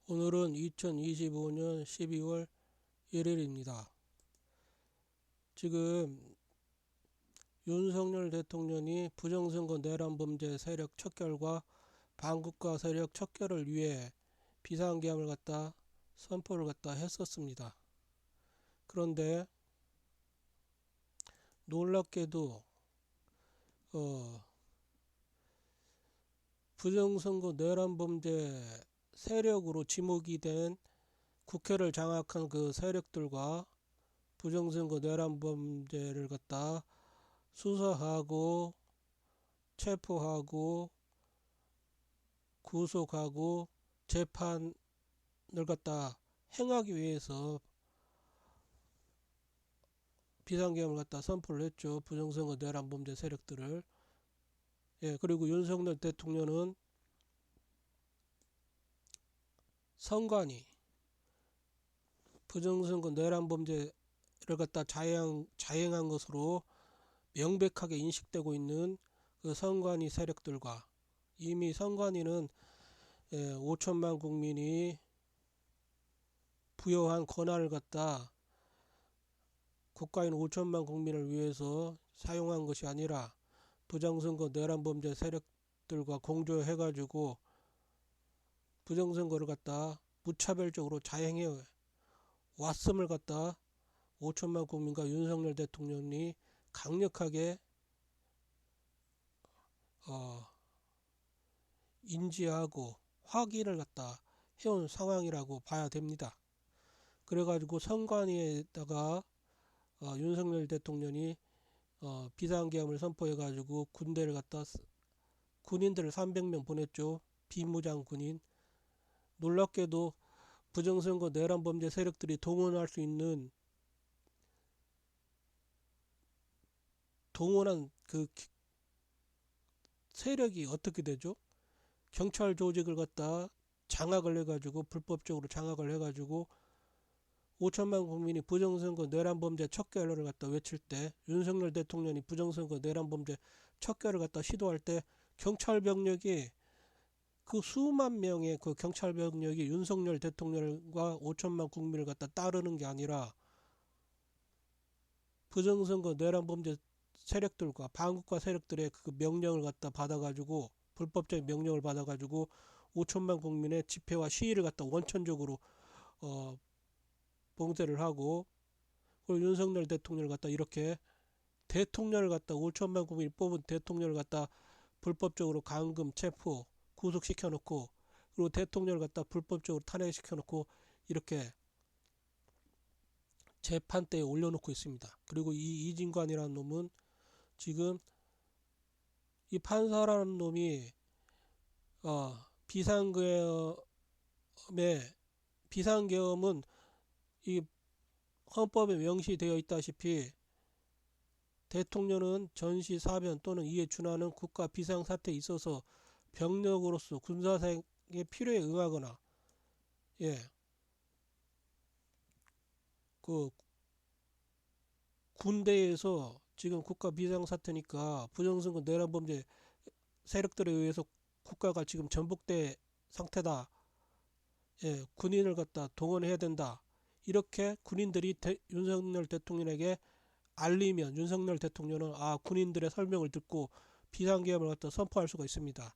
오늘은 2025년 12월 1일입니다. 지금 윤석열 대통령이 부정선거 내란범죄 세력 척결과 반국가 세력 척결을 위해 비상계엄을 선포를 했었습니다. 그런데 놀랍게도 부정선거 내란범죄 세력으로 지목이 된 국회를 장악한 그 세력들과 부정선거 내란범죄를 수사하고 체포하고 구속하고 재판을 행하기 위해서 비상계엄을 선포를 했죠. 부정선거 내란범죄 세력들을. 그리고 윤석열 대통령은 선관위 부정선거 내란범죄를 자행한 것으로 명백하게 인식되고 있는 그 선관위 세력들과 이미 선관위는 5천만 국민이 부여한 권한을 국가인 5천만 국민을 위해서 사용한 것이 아니라 부정선거 내란범죄 세력들과 공조해가지고 부정선거를 무차별적으로 자행해 왔음을 5천만 국민과 윤석열 대통령이 강력하게 인지하고 확인을 해온 상황이라고 봐야 됩니다. 그래가지고 선관위에다가 윤석열 대통령이 비상계엄을 선포해가지고 군인들을 300명 보냈죠. 비무장 군인. 놀랍게도 부정선거 내란범죄 세력들이 동원한 그 세력이 어떻게 되죠? 경찰 조직을 장악을 해가지고 불법적으로 장악을 해가지고 5천만 국민이 부정선거 내란범죄 척결을 외칠 때 윤석열 대통령이 부정선거 내란범죄 척결을 시도할 때 경찰 병력이 그 수만 명의 그 경찰 병력이 윤석열 대통령과 5천만 국민을 따르는 게 아니라 부정선거 내란범죄 세력들과 반국가 세력들의 그 명령을 받아가지고 불법적인 명령을 받아가지고 5천만 국민의 집회와 시위를 원천적으로 봉쇄를 하고 그리고 윤석열 대통령을 이렇게 대통령을 5천만 국민이 뽑은 대통령을 불법적으로 감금 체포 구속시켜 놓고 그리고 대통령을 불법적으로 탄핵시켜 놓고 이렇게 재판대에 올려놓고 있습니다. 그리고 이 이진관이라는 놈은 지금 이 판사라는 놈이 비상계엄은 이 헌법에 명시되어 있다시피 대통령은 전시 사변 또는 이에 준하는 국가 비상사태에 있어서 병력으로서 군사상의 필요에 응하거나 그 군대에서 지금 국가 비상사태니까 부정선거 내란범죄 세력들에 의해서 국가가 지금 전복된 상태다. 군인을 동원해야 된다. 이렇게 군인들이 윤석열 대통령에게 알리면 윤석열 대통령은 군인들의 설명을 듣고 비상계엄을 선포할 수가 있습니다.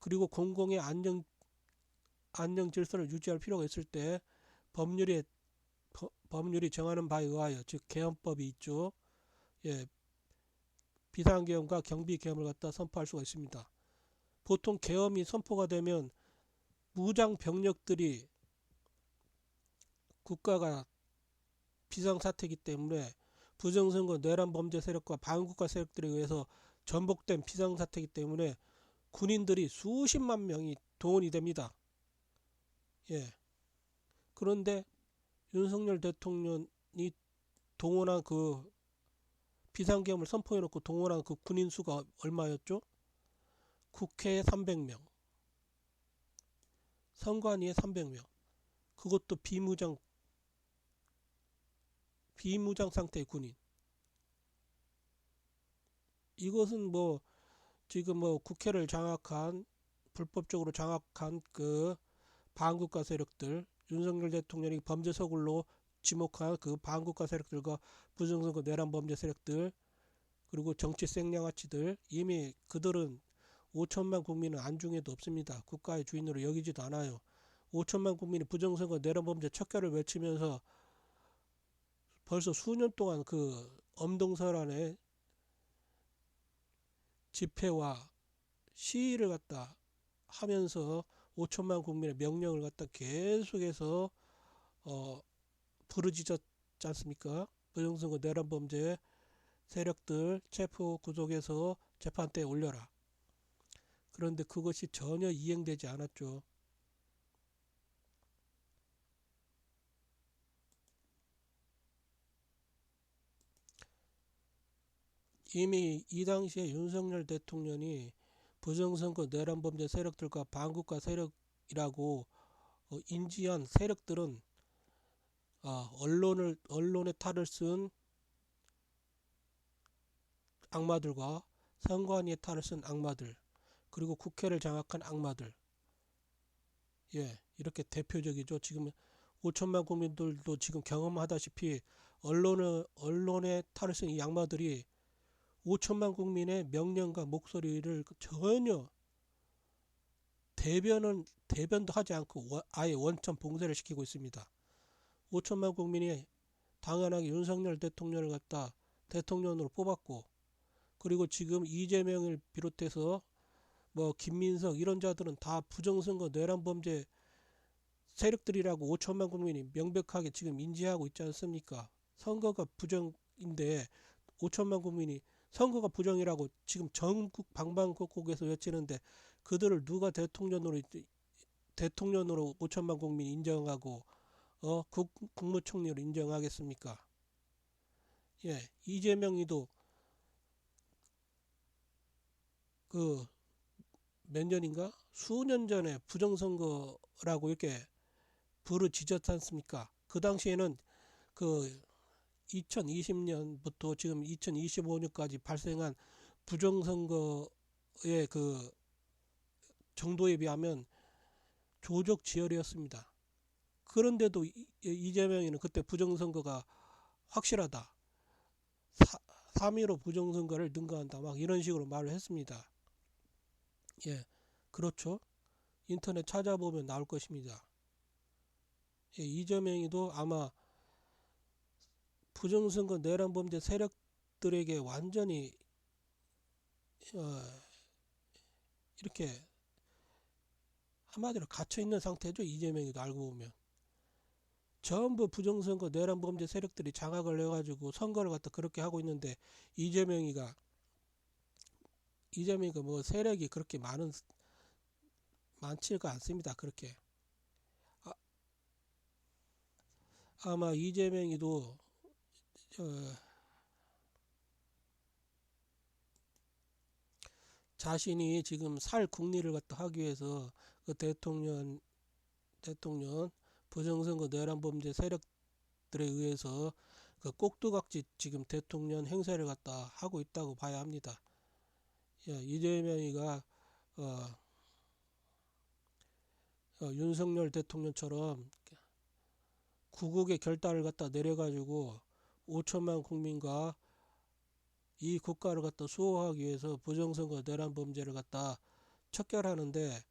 그리고 공공의 안녕 질서를 유지할 필요가 있을 때 법률이 정하는 바에 의하여 즉 계엄법이 있죠. 비상계엄과 경비계엄을 선포할 수가 있습니다. 보통 계엄이 선포가 되면 무장 병력들이 국가가 비상사태이기 때문에 부정선거 내란범죄 세력과 반국가 세력들에 의해서 전복된 비상사태이기 때문에 군인들이 수십만 명이 동원이 됩니다. 그런데 윤석열 대통령이 동원한 그 비상계엄을 선포해놓고 동원한 그 군인 수가 얼마였죠? 국회에 300명, 선관위에 300명. 그것도 비무장 상태의 군인. 이것은 지금 국회를 불법적으로 장악한 그 반국가 세력들, 윤석열 대통령이 범죄 서굴로 지목한 그 반국가 세력들과 부정선거 내란 범죄 세력들, 그리고 정치 생양아치들, 이미 그들은 5천만 국민은 안중에도 없습니다. 국가의 주인으로 여기지도 않아요. 5천만 국민이 부정선거 내란 범죄 척결을 외치면서 벌써 수년 동안 그 엄동설안의 집회와 시위를 갖다 하면서 5천만 국민의 명령을 갖다 계속해서 부르짖었지 않습니까? 부정선거 내란 범죄 세력들 체포 구속해서 재판대에 올려라. 그런데 그것이 전혀 이행되지 않았죠. 이미 이 당시에 윤석열 대통령이 부정선거 내란 범죄 세력들과 반국가 세력이라고 인지한 세력들은 언론의 탈을 쓴 악마들과 선관위의 탈을 쓴 악마들, 그리고 국회를 장악한 악마들, 이렇게 대표적이죠. 지금 5천만 국민들도 지금 경험하다시피 언론의 탈을 쓴 이 악마들이 5천만 국민의 명령과 목소리를 전혀 대변도 하지 않고 아예 원천 봉쇄를 시키고 있습니다. 5천만 국민이 당연하게 윤석열 대통령을 갖다 대통령으로 뽑았고, 그리고 지금 이재명을 비롯해서 뭐 김민석 이런 자들은 다 부정선거 내란 범죄 세력들이라고 5천만 국민이 명백하게 지금 인지하고 있지 않습니까? 선거가 부정인데 5천만 국민이 선거가 부정이라고 지금 전국 방방곡곡에서 외치는데, 그들을 누가 대통령으로 5천만 국민이 인정하고 국무총리로 인정하겠습니까? 이재명이도 그 몇 년인가 수년 전에 부정선거라고 이렇게 부르짖었지 않습니까? 그 당시에는 그 2020년부터 지금 2025년까지 발생한 부정선거의 그 정도에 비하면 조족지혈이었습니다. 그런데도 이재명이는 그때 부정선거가 확실하다, 3.15 부정선거를 능가한다, 막 이런 식으로 말을 했습니다. 그렇죠. 인터넷 찾아보면 나올 것입니다. 이재명이도 아마 부정선거 내란 범죄 세력들에게 완전히 이렇게 한마디로 갇혀있는 상태죠. 이재명이도 알고 보면 전부 부정선거 내란 범죄 세력들이 장악을 해가지고 선거를 갖다 그렇게 하고 있는데, 이재명이가 뭐 세력이 그렇게 많지가 않습니다. 그렇게 아마 이재명이도 자신이 지금 살 국리를 갖다 하기 위해서 그 대통령 부정선거 내란 범죄 세력들에 의해서 그 꼭두각지 지금 대통령 행세를 갖다 하고 있다고 봐야 합니다. 이재명이가 윤석열 대통령처럼 구국의 결단을 갖다 내려가지고 5천만 국민과 이 국가를 갖다 수호하기 위해서 부정선거 내란 범죄를 갖다 척결하는데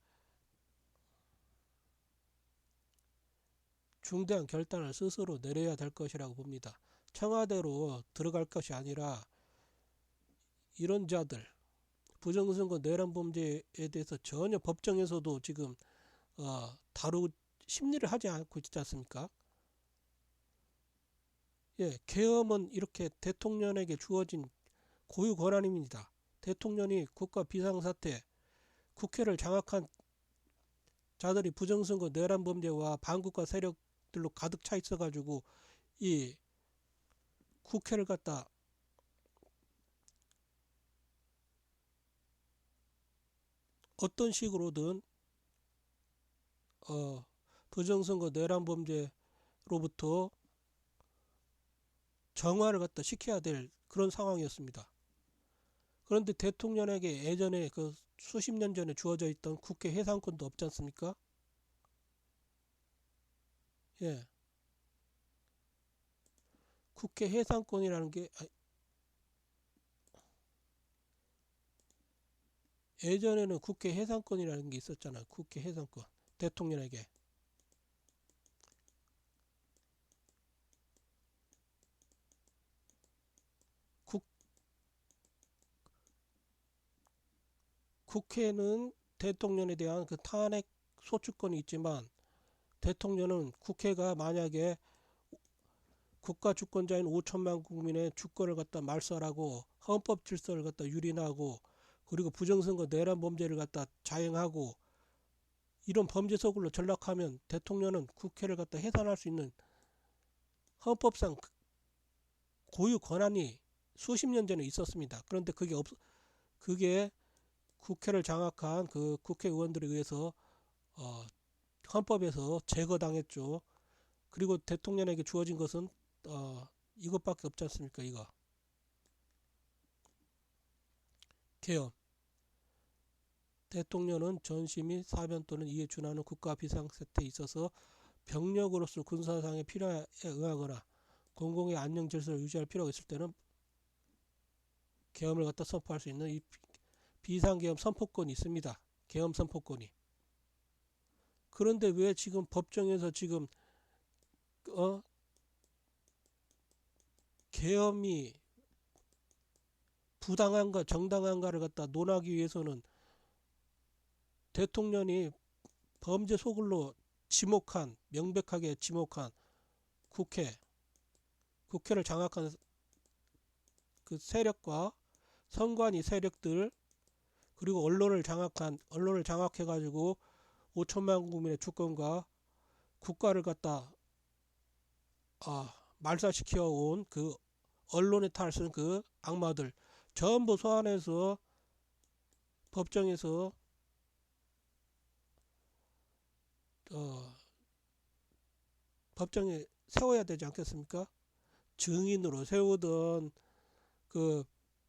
중대한 결단을 스스로 내려야 될 것이라고 봅니다. 청와대로 들어갈 것이 아니라 이런 자들, 부정선거 내란 범죄에 대해서 전혀 법정에서도 지금 심리를 하지 않고 있지 않습니까? 계엄은 이렇게 대통령에게 주어진 고유 권한입니다. 대통령이 국가 비상사태, 국회를 장악한 자들이 부정선거 내란 범죄와 반국가 세력들로 가득 차 있어가지고 이 국회를 갖다 어떤 식으로든 부정선거 내란 범죄로부터 정화를 갖다 시켜야 될 그런 상황이었습니다. 그런데 대통령에게 예전에 그 수십 년 전에 주어져 있던 국회 해산권도 없지 않습니까? 예. 국회 해산권이라는 게 예전에는 국회 해산권이라는 게 있었잖아요. 국회 해산권. 대통령에게. 국, 국회는 대통령에 대한 그 탄핵 소추권이 있지만 대통령은 국회가 만약에 국가 주권자인 5천만 국민의 주권을 갖다 말살하고 헌법 질서를 갖다 유린하고 그리고 부정선거 내란 범죄를 갖다 자행하고 이런 범죄 속으로 전락하면 대통령은 국회를 갖다 해산할 수 있는 헌법상 고유 권한이 수십 년 전에 있었습니다. 그런데 그게 국회를 장악한 그 국회의원들에 의해서 헌법에서 제거당했죠. 그리고 대통령에게 주어진 것은 이것밖에 없지 않습니까? 이거 계엄. 대통령은 전시 및 사변 또는 이에 준하는 국가 비상사태에 있어서 병력으로서 군사상의 필요에 응하거나 공공의 안녕 질서를 유지할 필요가 있을 때는 계엄을 갖다 선포할 수 있는 이 비상계엄 선포권이 있습니다. 계엄 선포권이. 그런데 왜 지금 법정에서 지금 계엄이 부당한가 정당한가를 갖다 논하기 위해서는 대통령이 범죄 소굴로 명백하게 지목한 국회를 장악한 그 세력과 선관위 세력들 그리고 언론을 장악해가지고 5천만 국민의 주권과 국가를 갖다 말살시켜 온 그 언론의 탈을 쓴 그 악마들 전부 소환해서 법정에서 법정에 세워야 되지 않겠습니까? 증인으로 세우던 그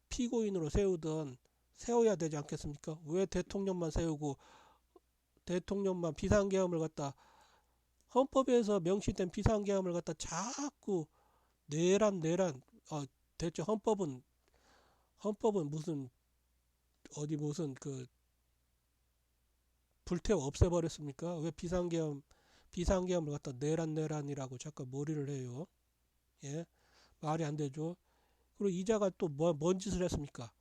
피고인으로 세워야 되지 않겠습니까? 왜 대통령만 세우고 대통령만 비상계엄을 갖다 헌법에서 명시된 비상계엄을 갖다 자꾸 내란 대체 헌법은 무슨 그 불태워 없애버렸습니까? 왜 비상계엄을 갖다 내란이라고 자꾸 머리를 해요? 예, 말이 안 되죠. 그리고 이자가 또 뭔 짓을 했습니까?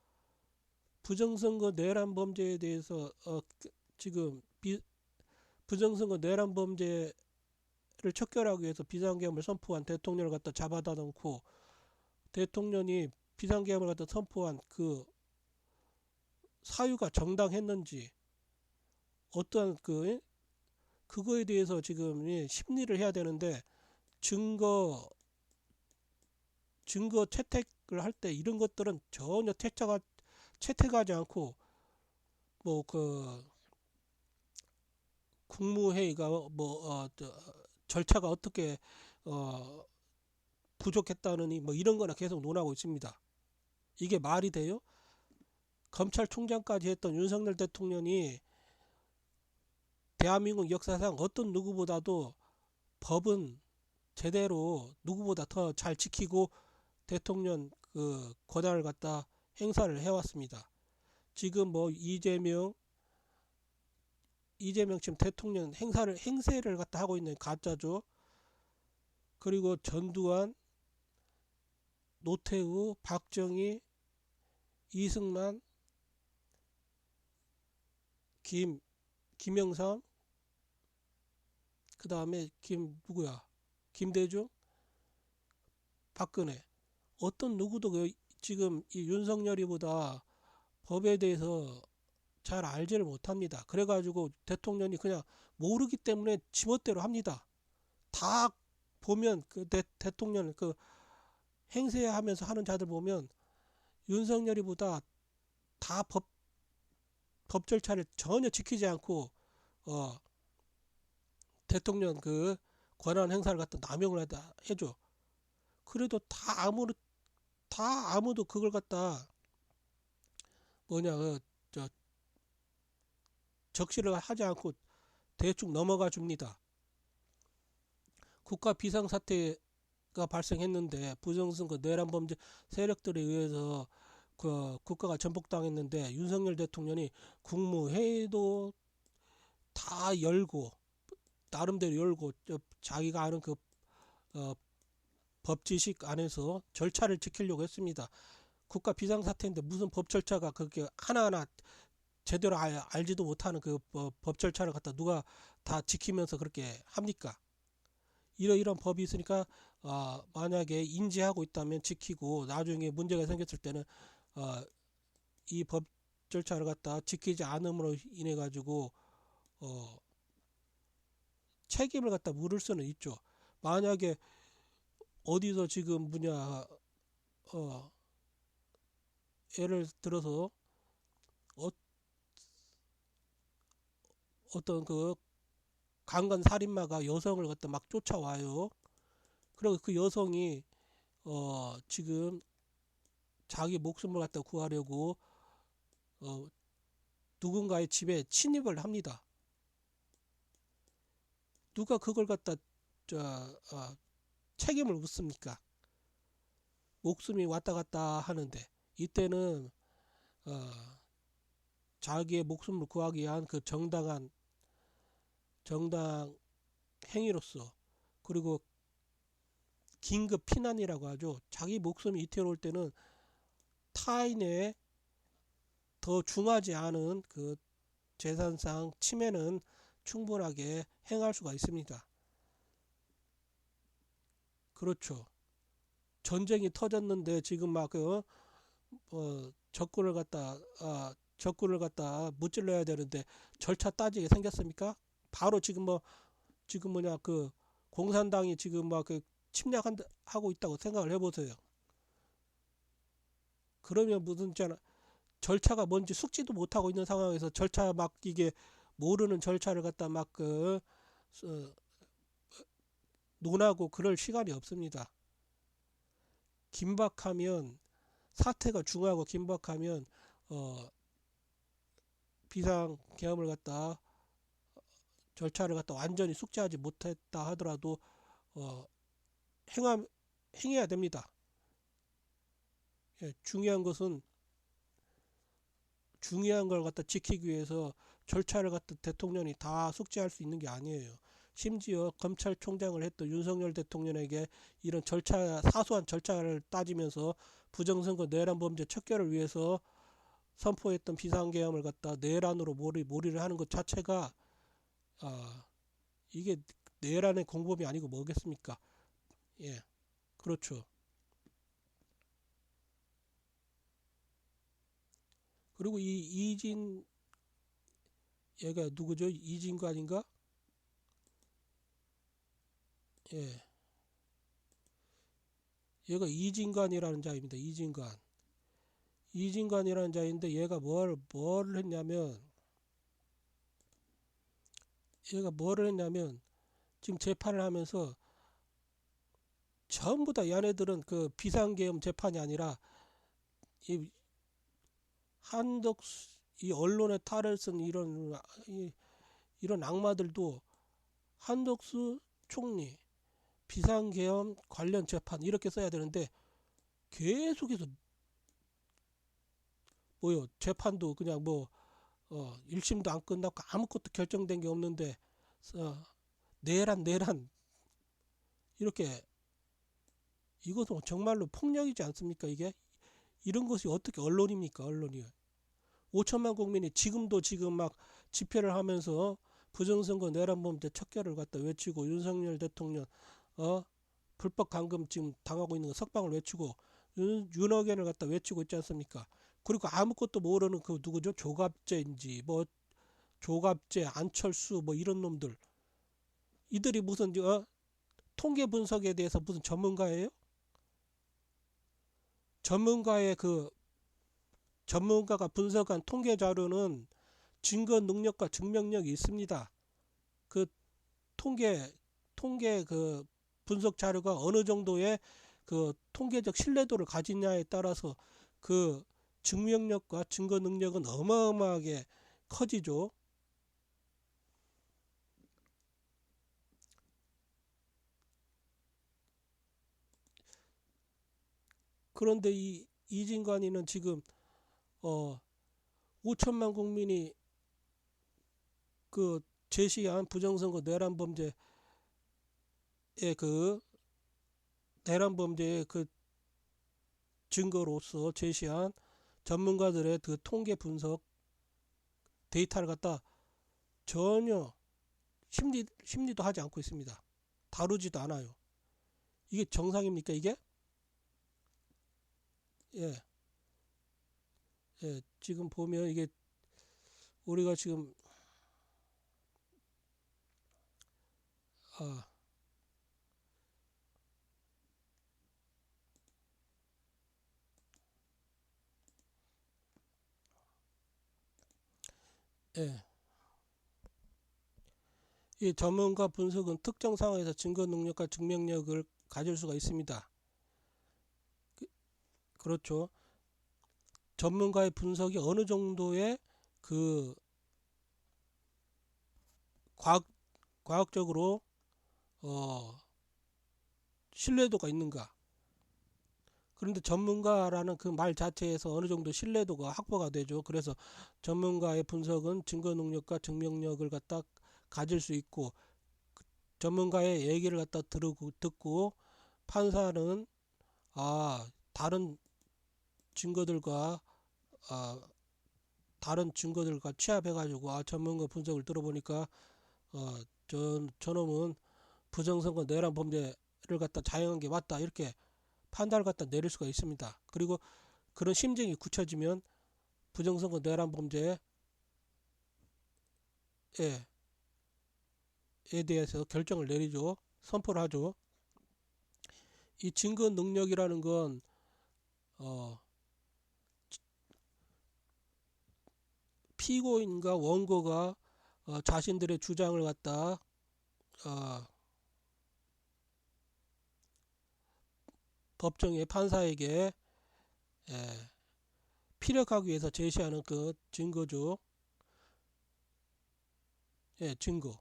부정선거 내란 범죄에 대해서 지금 부정선거 내란 범죄를 척결하기 위해서 비상계엄을 선포한 대통령을 갖다 잡아다 놓고 대통령이 비상계엄을 갖다 선포한 그 사유가 정당했는지 어떠한 그거에 대해서 지금 심리를 해야 되는데 증거 채택을 할 때 이런 것들은 전혀 채택하지 않고 뭐 그 국무회의가 절차가 어떻게 부족했다느니 뭐 이런 거나 계속 논하고 있습니다. 이게 말이 돼요? 검찰총장까지 했던 윤석열 대통령이 대한민국 역사상 어떤 누구보다도 법은 제대로 누구보다 더 잘 지키고 대통령 그 권한을 갖다 행사를 해왔습니다. 지금 뭐 이재명 지금 대통령 행세를 갖다 하고 있는 가짜죠. 그리고 전두환, 노태우, 박정희, 이승만, 김영삼, 그 다음에 김대중, 박근혜. 어떤 누구도 지금 이 윤석열이보다 법에 대해서 잘 알지를 못합니다. 그래가지고 대통령이 그냥 모르기 때문에 지멋대로 합니다. 다 보면 그 대통령 그 행세하면서 하는 자들 보면 윤석열이보다 다 법 절차를 전혀 지키지 않고 대통령 그 권한 행사를 갖다 남용을 해줘. 그래도 아무도 그걸 갖다 적시를 하지 않고 대충 넘어가 줍니다. 국가 비상사태가 발생했는데 부정선거 내란범죄 세력들에 의해서 그 국가가 전복당했는데 윤석열 대통령이 국무회의도 다 열고 나름대로 열고 자기가 아는 그 법지식 안에서 절차를 지키려고 했습니다. 국가 비상사태인데 무슨 법 절차가 그렇게 하나하나 제대로 알지도 못하는 그 법 절차를 갖다 누가 다 지키면서 그렇게 합니까? 이런 법이 있으니까 만약에 인지하고 있다면 지키고 나중에 문제가 생겼을 때는 이 법 절차를 갖다 지키지 않음으로 인해 가지고 책임을 갖다 물을 수는 있죠. 만약에 어디서 지금 예를 들어서 어떤 그 강간 살인마가 여성을 갖다 막 쫓아와요. 그리고 그 여성이 지금 자기 목숨을 갖다 구하려고 누군가의 집에 침입을 합니다. 누가 그걸 갖다 책임을 묻습니까? 목숨이 왔다 갔다 하는데 이때는 자기의 목숨을 구하기 위한 그 정당 행위로서 그리고 긴급 피난이라고 하죠. 자기 목숨이 위태로울 때는 타인의 더 중하지 않은 그 재산상 침해는 충분하게 행할 수가 있습니다. 그렇죠. 전쟁이 터졌는데 지금 막 적군을 갖다 무찔러야 되는데 절차 따지게 생겼습니까? 바로 지금 그 공산당이 지금 막 그 침략하고 있다고 생각을 해보세요. 그러면 무슨 절차가 뭔지 숙지도 못하고 있는 상황에서 절차 막 이게 모르는 절차를 갖다 막 논하고 그럴 시간이 없습니다. 긴박하면 사태가 중하고 긴박하면 비상계엄을 갖다 절차를 갖다 완전히 숙지하지 못했다 하더라도 행해야 됩니다. 예, 중요한 걸 갖다 지키기 위해서 절차를 갖다 대통령이 다 숙지할 수 있는 게 아니에요. 심지어 검찰총장을 했던 윤석열 대통령에게 이런 사소한 절차를 따지면서 부정선거 내란범죄 척결을 위해서 선포했던 비상계엄을 갖다 내란으로 몰이를 하는 것 자체가 이게 내란의 공범이 아니고 뭐겠습니까? 예, 그렇죠. 그리고 얘가 누구죠? 이진관인가? 예, 얘가 이진관이라는 자입니다. 이진관이라는 자인데 얘가 뭘 했냐면 지금 재판을 하면서 전부 다 얘네들은 그 비상계엄 재판이 아니라 이 이 언론의 탈을 쓴 이런 악마들도 한덕수 총리 비상계엄 관련 재판 이렇게 써야 되는데 계속해서 재판도 그냥 1심도 안 끝났고 아무것도 결정된 게 없는데 내란 이렇게 이것은 정말로 폭력이지 않습니까? 이게 이런 것이 어떻게 언론입니까? 언론이 5천만 국민이 지금 막 집회를 하면서 부정선거 내란범죄 척결을 갖다 외치고 윤석열 대통령 불법 감금 지금 당하고 있는 거 석방을 외치고 윤호견을 갖다 외치고 있지 않습니까? 그리고 아무것도 모르는 그 누구죠? 조갑제인지 조갑제 안철수 이런 놈들 이들이 무슨 통계 분석에 대해서 무슨 전문가예요? 전문가가 분석한 통계 자료는 증거 능력과 증명력이 있습니다. 그 통계 그 분석 자료가 어느 정도의 그 통계적 신뢰도를 가지냐에 따라서 그 증명력과 증거 능력은 어마어마하게 커지죠. 그런데 이 이진관이는 지금 5천만 국민이 그 제시한 부정선거 내란 범죄의 그 내란 범죄의 그 증거로서 제시한 전문가들의 그 통계 분석 데이터를 갖다 전혀 심리도 하지 않고 있습니다. 다루지도 않아요. 이게 정상입니까, 이게? 예, 예, 지금 보면 이게 우리가 지금 아, 예, 이 전문가 분석은 특정 상황에서 증거 능력과 증명력을 가질 수가 있습니다. 그렇죠. 전문가의 분석이 어느 정도의 그 과학, 과학적으로 신뢰도가 있는가. 그런데 전문가라는 그 말 자체에서 어느 정도 신뢰도가 확보가 되죠. 그래서 전문가의 분석은 증거 능력과 증명력을 갖다 가질 수 있고, 전문가의 얘기를 갖다 듣고 판사는 다른 증거들과 아, 다른 증거들과 취합해가지고 전문가 분석을 들어보니까 저놈은 부정선거 내란 범죄를 갖다 자행한 게 맞다, 이렇게 판단을 갖다 내릴 수가 있습니다. 그리고 그런 심증이 굳혀지면 부정선거 내란 범죄에 대해서 결정을 내리죠. 선포를 하죠. 이 증거 능력이라는 건 피고인과 원고가 자신들의 주장을 갖다 법정의 판사에게 피력하기 위해서 제시하는 그 증거죠. 증거.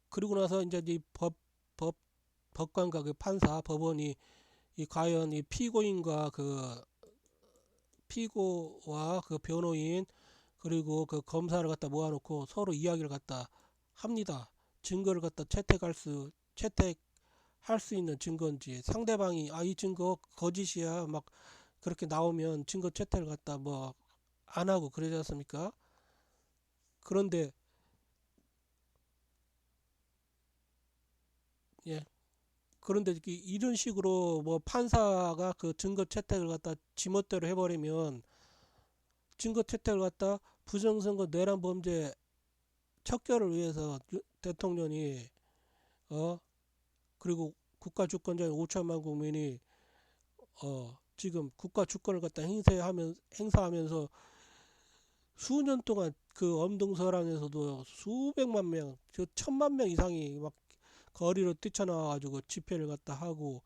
그리고 나서 이제 이 법관과 그 판사, 법원이 과연 이 피고인과 그 피고와 그 변호인 그리고 그 검사를 갖다 모아놓고 서로 이야기를 갖다 합니다. 증거를 갖다 채택할 수 있는 증거인지, 상대방이 이 증거 거짓이야 막 그렇게 나오면 증거 채택을 갖다 뭐 안 하고 그러지 않습니까? 그런데 예, 그런데 이런 식으로 뭐 판사가 그 증거 채택을 갖다 지멋대로 해버리면, 증거 채택을 갖다 부정선거 내란 범죄 척결을 위해서 대통령이 그리고 국가 주권자인 5천만 국민이 지금 국가 주권을 갖다 행사하면서 수년 동안 그 엄동설안에서도 수백만 명, 저 1,000만 명 이상이 막 거리로 뛰쳐나와가지고 집회를 갖다 하고,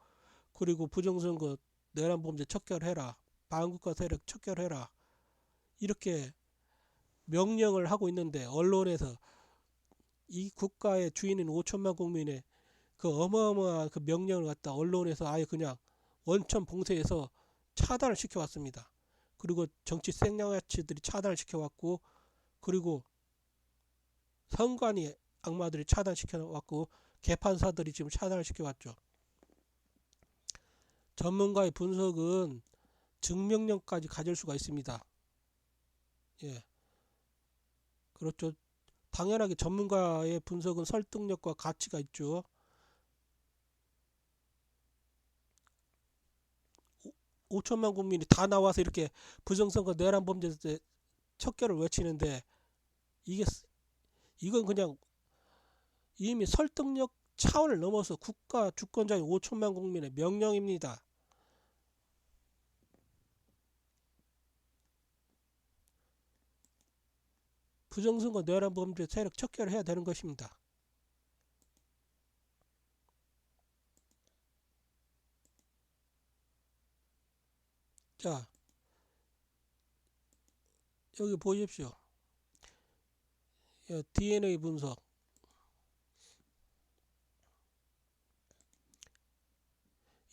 그리고 부정선거 내란 범죄 척결해라, 반국가 세력 척결해라, 이렇게 명령을 하고 있는데, 언론에서 이 국가의 주인인 5천만 국민의 그 어마어마한 그 명령을 갖다 언론에서 아예 그냥 원천 봉쇄해서 차단을 시켜왔습니다. 그리고 정치 생양아치들이 차단을 시켜왔고, 그리고 선관위 악마들이 차단시켜왔고, 개판사들이 지금 차단을 시켜왔죠. 전문가의 분석은 증명력까지 가질 수가 있습니다. 예, 그렇죠. 당연하게 전문가의 분석은 설득력과 가치가 있죠. 5천만 국민이 다 나와서 이렇게 부정선거 내란 범죄 척결을 외치는데, 이게 이건 그냥 이미 설득력 차원을 넘어서 국가 주권자인 5천만 국민의 명령입니다. 부정선거 내란 범죄 세력 척결을 해야 되는 것입니다. 자, 여기 보십시오. DNA 분석.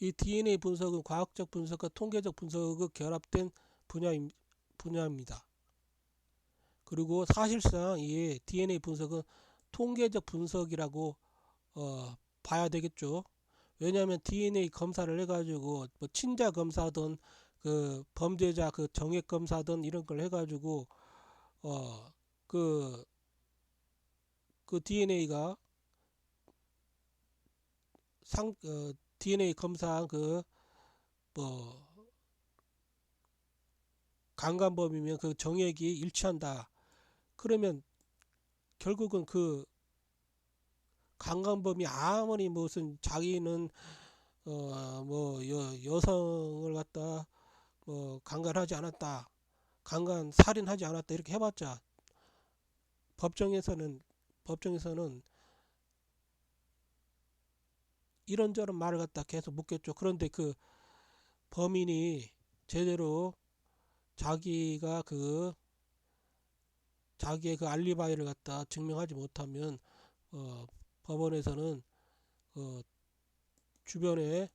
이 DNA 분석은 과학적 분석과 통계적 분석의 결합된 분야입니다. 그리고 사실상 이 DNA 분석은 통계적 분석이라고 봐야 되겠죠. 왜냐하면 DNA 검사를 해가지고 뭐 친자 검사든 그 범죄자 그 정액 검사든 이런 걸 해가지고 그 DNA가 DNA 검사한 그 뭐 강간범이면 그 정액이 일치한다. 그러면 결국은 그 강간범이 아무리 무슨 자기는 뭐 여성을 갖다 뭐 강간하지 않았다, 강간 살인하지 않았다 이렇게 해봤자 법정에서는 이런저런 말을 갖다 계속 묻겠죠. 그런데 그 범인이 제대로 자기의 그 알리바이를 갖다 증명하지 못하면 법원에서는 주변에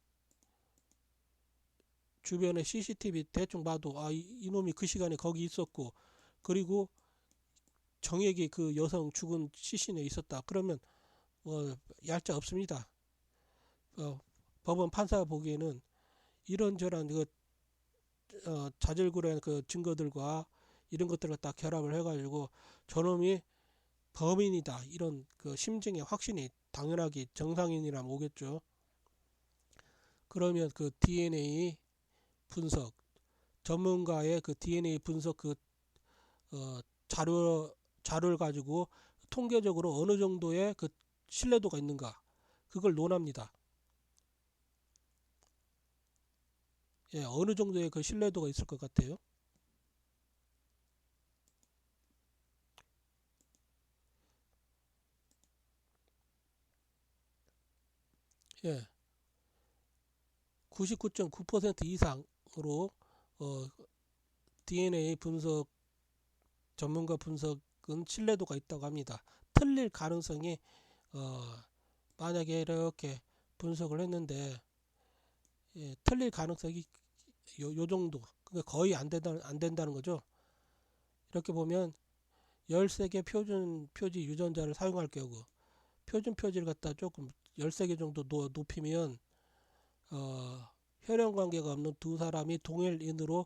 CCTV 대충 봐도 이놈이 그 시간에 거기 있었고 그리고 정액이 그 여성 죽은 시신에 있었다. 그러면 얄짤 없습니다. 법원 판사가 보기에는 이런저런 자질구레한 그 증거들과 이런 것들을 다 결합을 해가지고 저놈이 범인이다 이런 그 심증의 확신이 당연하게 정상인이라면 오겠죠. 그러면 그 DNA 분석 전문가의 그 DNA 분석 자료를 가지고 통계적으로 어느 정도의 그 신뢰도가 있는가 그걸 논합니다. 예, 어느 정도의 그 신뢰도가 있을 것 같아요. 예, 99.9% 이상으로 DNA 분석 전문가 분석은 신뢰도가 있다고 합니다. 틀릴 가능성이 만약에 이렇게 분석을 했는데 틀릴 가능성이 요 정도 그러니까 거의 안 된다는 거죠. 이렇게 보면 13개 표준 표지 유전자를 사용할 경우 표준 표지를 갖다 조금 13개 정도 높이면 혈연 관계가 없는 두 사람이 동인으로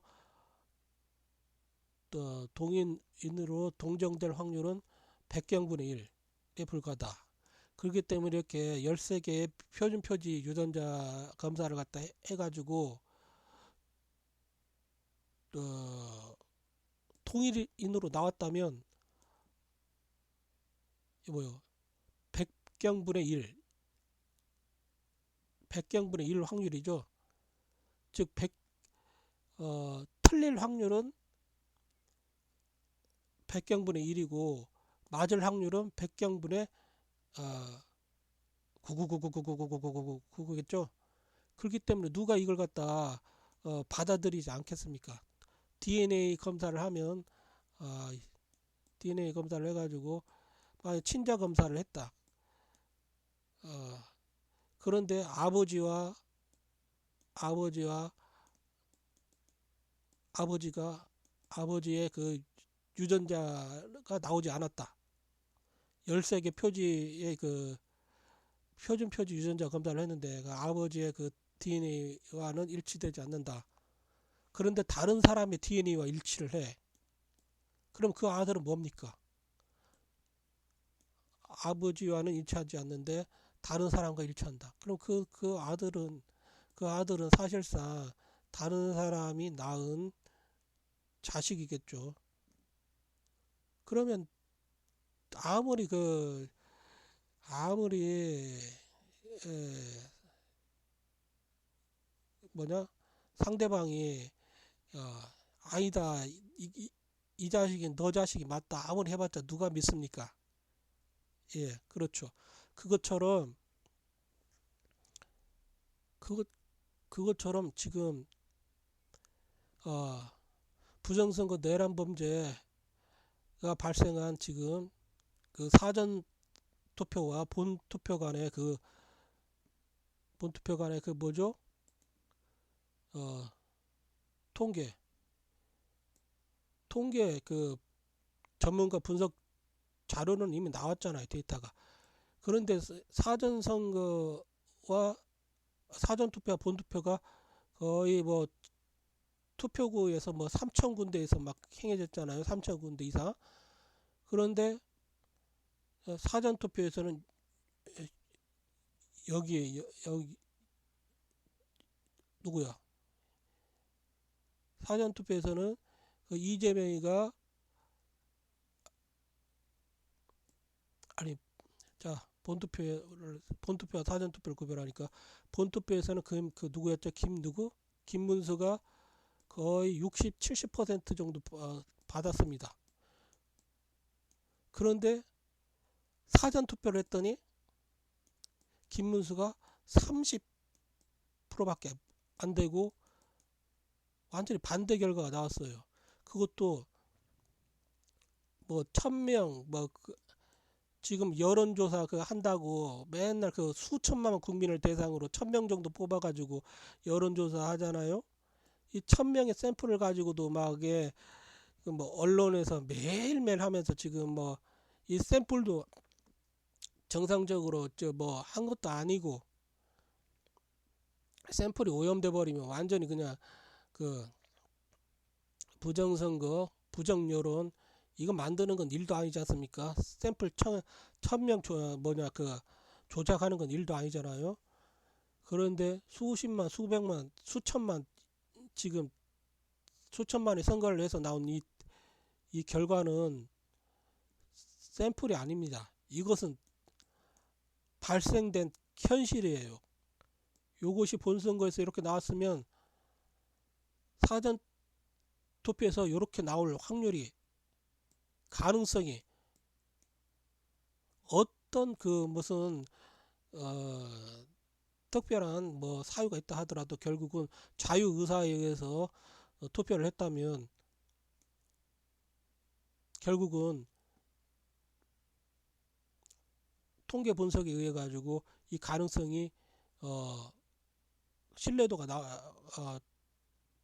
동정될 확률은 100경분의 1에 불과하다. 그렇기 때문에 이렇게 13개의 표준 표지 유전자 검사를 갖다 해가지고 통일인으로 나왔다면 100경분의 100경분의 1 확률이죠. 즉 틀릴 확률은 100경분의 1이고 맞을 확률은 100경분의 99999999999겠죠. 그렇기 때문에 누가 이걸 갖다 받아들이지 않겠습니까? DNA 검사를 하면 DNA 검사를 해가지고 친자 검사를 했다. 그런데 아버지의 그 유전자가 나오지 않았다. 13개 표지의 그 표준 표지 유전자 검사를 했는데 그 아버지의 그 DNA와는 일치되지 않는다. 그런데 다른 사람의 DNA와 일치를 해. 그럼 그 아들은 뭡니까? 아버지와는 일치하지 않는데 다른 사람과 일치한다. 그럼 그 아들은 사실상 다른 사람이 낳은 자식이겠죠. 그러면 아무리 상대방이 아니다 이 자식이 너 자식이 맞다 아무리 해봤자 누가 믿습니까? 예, 그렇죠. 그것처럼 지금 부정선거 내란 범죄가 발생한 지금 그 사전 투표와 본 투표 간의 그 뭐죠? 어, 통계 그 전문가 분석 자료는 이미 나왔잖아요, 데이터가. 그런데 사전선거와 사전투표와 본투표가 거의 뭐 투표구에서 뭐 3천 군데에서 막 행해졌잖아요. 3천 군데 이상. 그런데 사전투표에서는 여기 누구야? 사전투표에서는 그 이재명이가 아니 자 본투표와 사전투표를 구별하니까 본투표에서는 그 누구였죠? 김문수가 거의 60, 70% 정도 받았습니다. 그런데 사전투표를 했더니 김문수가 30%밖에 안 되고 완전히 반대 결과가 나왔어요. 그것도 뭐 1000명 지금 여론조사 한다고 맨날 그 수천만 국민을 대상으로 1000명 정도 뽑아가지고 여론조사 하잖아요. 이 1000명의 샘플을 가지고도 막에 뭐 언론에서 매일매일 하면서 지금 뭐 이 샘플도 정상적으로 뭐 한 것도 아니고 샘플이 오염돼 버리면 완전히 그냥 그 부정선거, 부정여론 이거 만드는 건 일도 아니지 않습니까? 샘플 1000명 조작하는 건 일도 아니잖아요. 그런데 수십만, 수백만, 수천만 지금 수천만의 선거를 해서 나온 이 결과는 샘플이 아닙니다. 이것은 발생된 현실이에요. 요것이 본선거에서 이렇게 나왔으면 사전 투표에서 이렇게 나올 확률이 가능성이 어떤 그 무슨 특별한 뭐 사유가 있다 하더라도 결국은 자유의사에 의해서 투표를 했다면 결국은 통계 분석에 의해 가지고 이 가능성이 신뢰도가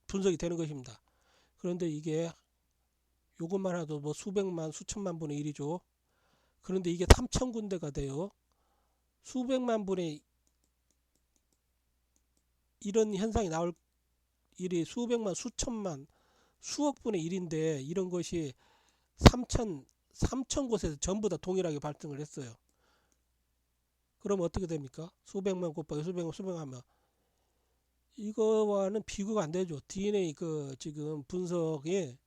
분석이 되는 것입니다. 그런데 이게 요것만 해도 뭐 수백만 수천만 분의 1이죠. 그런데 이게 3천 군데가 돼요. 수백만 분의 이런 현상이 나올 일이 수백만 수천만 수억 분의 1인데 이런 것이 3천 곳에서 전부 다 동일하게 발생을 했어요. 그럼 어떻게 됩니까? 수백만 곱하기 수백만 하면 이거와는 비교가 안 되죠. DNA 지금 분석에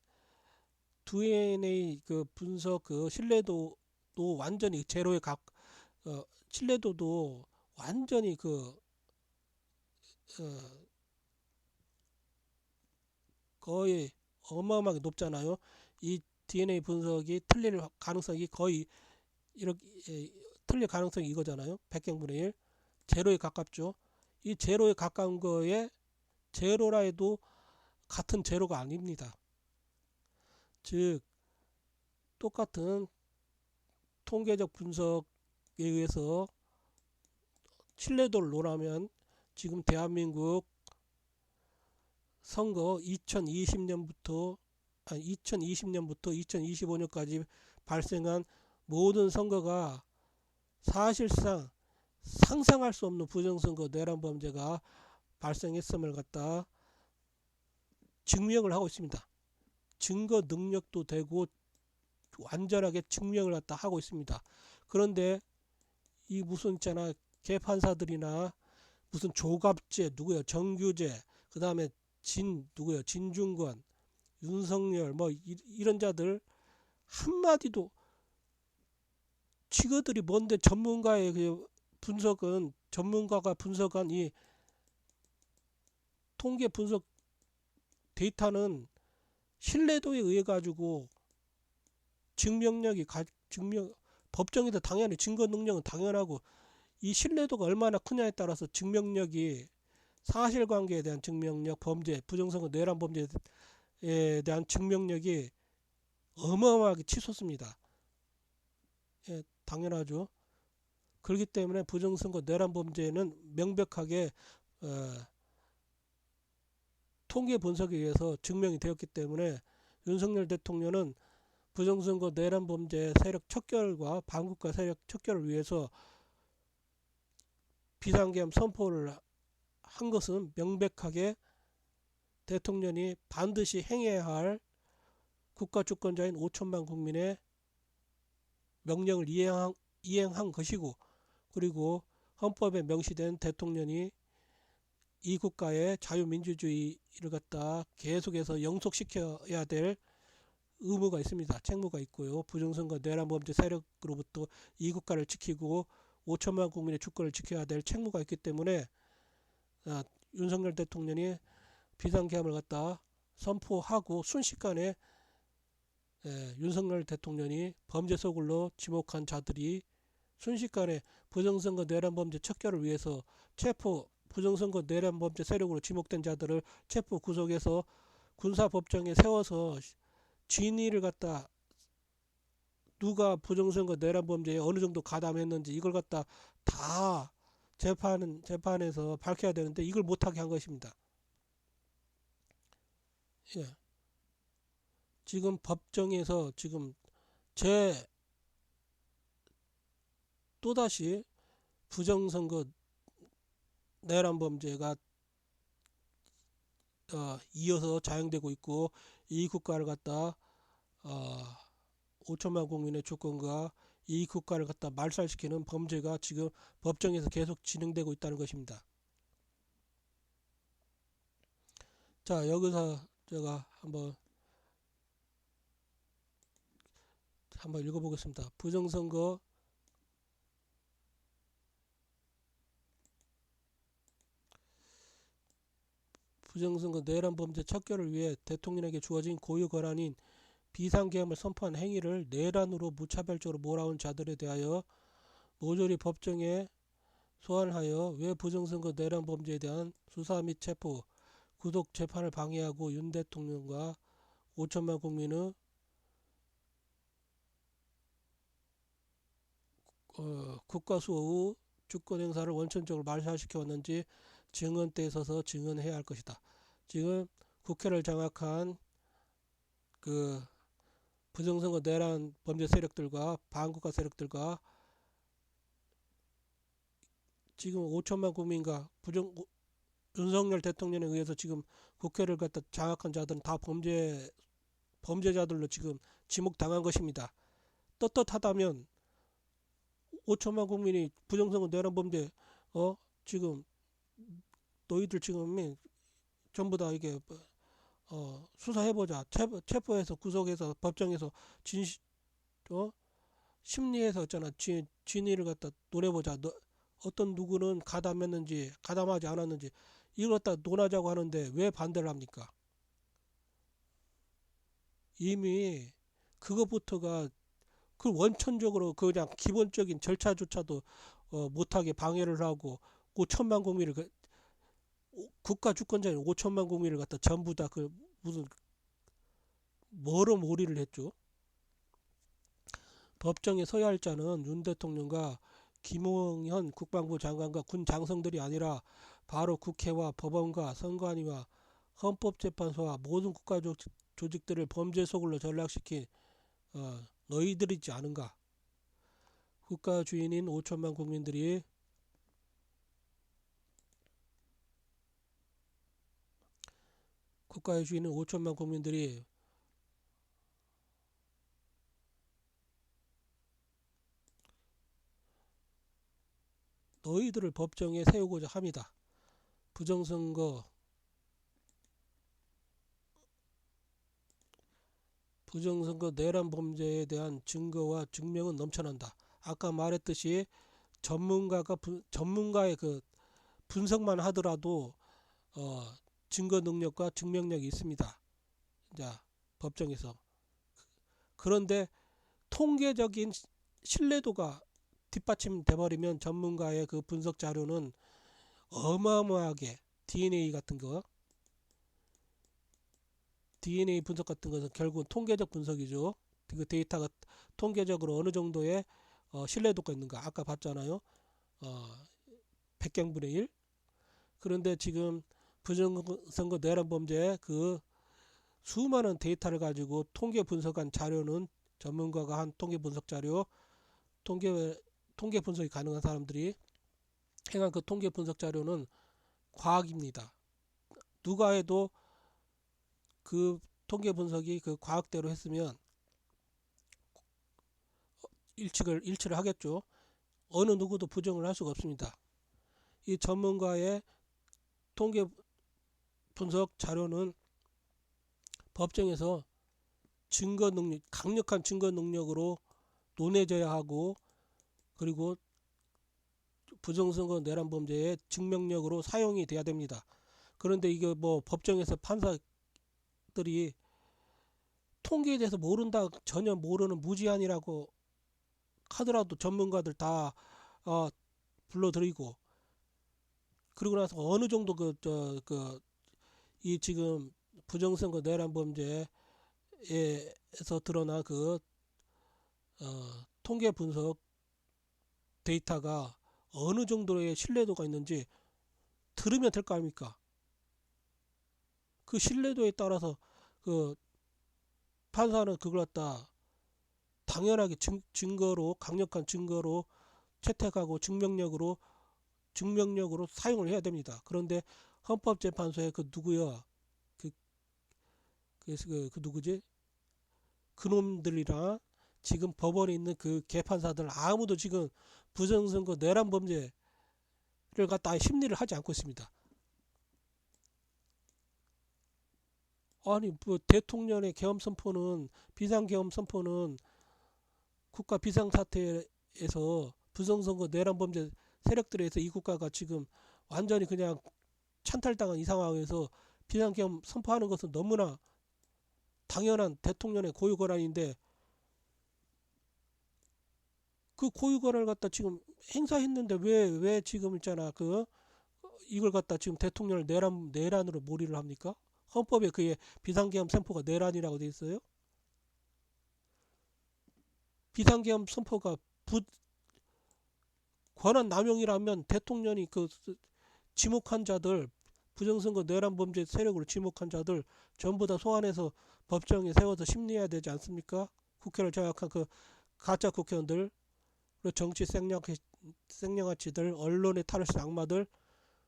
DNA 분석 신뢰도도 완전히 제로에 신뢰도도 완전히 어, 거의 어마어마하게 높잖아요. 이 DNA 분석이 틀릴 가능성이 거의 이렇게 틀릴 가능성이 이거잖아요. 100경분의 1 제로에 가깝죠. 이 제로에 가까운 거에 제로라 해도 같은 제로가 아닙니다. 즉 똑같은 통계적 분석에 의해서 신뢰도를 논하면 지금 대한민국 선거 2020년부터 2025년까지 발생한 모든 선거가 사실상 상상할 수 없는 부정선거 내란 범죄가 발생했음을 갖다 증명을 하고 있습니다. 증거 능력도 되고 완전하게 증명을 갖다 하고 있습니다. 그런데 이 무슨 있잖아 개판사들이나 무슨 조갑재 누구야 정규재 그 다음에 누구야 진중권 윤석열 뭐 이런 자들 한마디도 지그들이 뭔데 전문가의 전문가가 분석한 이 통계 분석 데이터는 신뢰도에 의해 가지고 법정에도 당연히 증거 능력은 당연하고 이 신뢰도가 얼마나 크냐에 따라서 증명력이 사실관계에 대한 증명력, 범죄, 부정선거 내란 범죄에 대한 증명력이 어마어마하게 치솟습니다. 예, 당연하죠. 그렇기 때문에 부정선거 내란 범죄는 명백하게 통계 분석에 의해서 증명이 되었기 때문에 윤석열 대통령은 부정선거 내란 범죄 세력 척결과 반국가 세력 척결을 위해서 비상계엄 선포를 한 것은 명백하게 대통령이 반드시 행해야 할 국가주권자인 5천만 국민의 명령을 이행한 것이고, 그리고 헌법에 명시된 대통령이 이 국가의 자유민주주의를 갖다 계속해서 영속시켜야 될 의무가 있습니다. 책무가 있고요. 부정선거 내란범죄 세력으로부터 이 국가를 지키고 5천만 국민의 주권을 지켜야 될 책무가 있기 때문에 윤석열 대통령이 비상계엄을 갖다 선포하고 순식간에 윤석열 대통령이 범죄 소굴로 지목한 자들이 순식간에 부정선거 내란범죄 척결을 위해서 부정선거 내란범죄 세력으로 지목된 자들을 체포 구속해서 군사법정에 세워서 진위를 갖다 누가 부정선거 내란범죄에 어느 정도 가담했는지 이걸 갖다 다 재판에서 밝혀야 되는데 이걸 못하게 한 것입니다. 예. 지금 법정에서 지금 또다시 부정선거 내란범죄가 이어서 자행되고 있고, 이 국가를 갖다 5천만 국민의 주권과 이 국가를 갖다 말살시키는 범죄가 지금 법정에서 계속 진행되고 있다는 것입니다. 자, 여기서 제가 한번 읽어보겠습니다. 부정선거 내란범죄 척결을 위해 대통령에게 주어진 고유 권한인 비상계엄을 선포한 행위를 내란으로 무차별적으로 몰아온 자들에 대하여 모조리 법정에 소환하여 왜 부정선거 내란범죄에 대한 수사 및 체포, 구속 재판을 방해하고 윤 대통령과 5천만 국민의 국가수호의 주권행사를 원천적으로 말살시켜 왔는지 증언대에 서서 증언해야 할 것이다. 지금 국회를 장악한 그 부정선거 내란 범죄 세력들과 반국가 세력들과 지금 5천만 국민과 윤석열 대통령에 의해서 지금 국회를 갖다 장악한 자들은 다 범죄자들로 지금 지목당한 것입니다. 떳떳하다면 5천만 국민이 부정선거 내란 범죄 지금 너희들 지금 전부 다 이게 수사해보자, 체포해서 구속해서 법정에서 심리해서 있잖아, 진위를 갖다 논해보자. 어떤 누구는 가담했는지 가담하지 않았는지 이걸 갖다 논하자고 하는데 왜 반대를 합니까? 이미 그것부터가 그 원천적으로 그냥 기본적인 절차조차도 못하게 방해를 하고 5천만 국민을 국가 주권자인 5천만 국민을 갖다 전부 다 그 무슨 머리를 했죠. 법정에 서야 할 자는 윤 대통령과 김용현 국방부 장관과 군 장성들이 아니라 바로 국회와 법원과 선관위와 헌법재판소와 모든 국가 조직들을 범죄 소굴로 전락시킨 너희들이지 않은가. 국가 주인인 5천만 국민들이 국가의 주인은 5천만 국민들이 너희들을 법정에 세우고자 합니다. 부정선거 내란 범죄에 대한 증거와 증명은 넘쳐난다. 아까 말했듯이 전문가의 그 분석만 하더라도 증거 능력과 증명력이 있습니다. 자, 법정에서. 그런데 통계적인 신뢰도가 뒷받침돼 버리면 전문가의 그 분석 자료는 어마어마하게 DNA 분석 같은 것은 결국은 통계적 분석이죠. 그 데이터가 통계적으로 어느 정도의 신뢰도가 있는가. 아까 봤잖아요. 100경분의 1. 그런데 지금 부정선거 내란 범죄 그 수많은 데이터를 가지고 통계 분석한 자료는 전문가가 한 통계 분석 자료, 통계 분석이 가능한 사람들이 행한 그 통계 분석 자료는 과학입니다. 누가 해도 그 통계 분석이 그 과학대로 했으면 일치를 하겠죠. 어느 누구도 부정을 할 수가 없습니다. 이 전문가의 통계 분석 자료는 법정에서 강력한 증거 능력으로 논해져야 하고, 그리고 부정선거 내란 범죄의 증명력으로 사용이 돼야 됩니다. 그런데 이게 뭐 법정에서 판사들이 통계에 대해서 모른다, 전혀 모르는 무지한이라고 하더라도 전문가들 다 불러들이고, 그리고 나서 어느 정도 이 지금 부정선거 내란 범죄에서 드러난 통계 분석 데이터가 어느 정도의 신뢰도가 있는지 들으면 될 거 아닙니까? 그 신뢰도에 따라서 그 판사는 그걸 갖다 당연하게 증거로, 강력한 증거로 채택하고 증명력으로 사용을 해야 됩니다. 그런데 헌법재판소의 누구지? 그놈들이랑 지금 법원에 있는 그 개판사들 아무도 지금 부정선거 내란 범죄를 갖다 심리를 하지 않고 있습니다. 아니 뭐 대통령의 비상계엄 선포는 국가 비상사태에서 부정선거 내란 범죄 세력들에 의해서 이 국가가 지금 완전히 그냥 찬탈당한 이 상황에서 비상계엄 선포하는 것은 너무나 당연한 대통령의 고유 권한인데, 그 고유 권한을 갖다 지금 행사했는데 왜 지금 있잖아 이걸 갖다 지금 대통령을 내란으로 몰이를 합니까? 헌법에 그의 비상계엄 선포가 내란이라고 돼 있어요. 비상계엄 선포가 권한 남용이라면 대통령이 지목한 자들, 부정선거 내란 범죄 세력으로 지목한 자들 전부 다 소환해서 법정에 세워서 심리해야 되지 않습니까? 국회를 장악한 그 가짜 국회의원들, 그리고 정치 생년아치들, 언론의 탈수 악마들,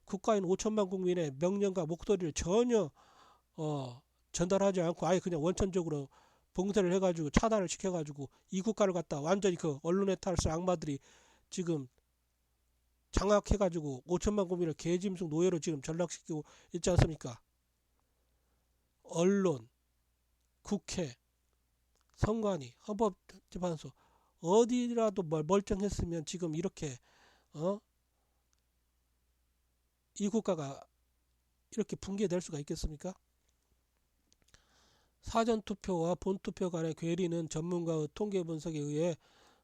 국가인 5천만 국민의 명령과 목소리를 전혀 전달하지 않고 아예 그냥 원천적으로 봉쇄를 해가지고 차단을 시켜가지고 이 국가를 갖다 완전히 그 언론의 탈수 악마들이 지금 장악해가지고 5천만 국민을 개짐승 노예로 지금 전락시키고 있지 않습니까? 언론, 국회, 선관위, 헌법재판소 어디라도 멀쩡했으면 지금 이렇게 이 국가가 이렇게 붕괴될 수가 있겠습니까? 사전투표와 본투표 간의 괴리는 전문가의 통계 분석에 의해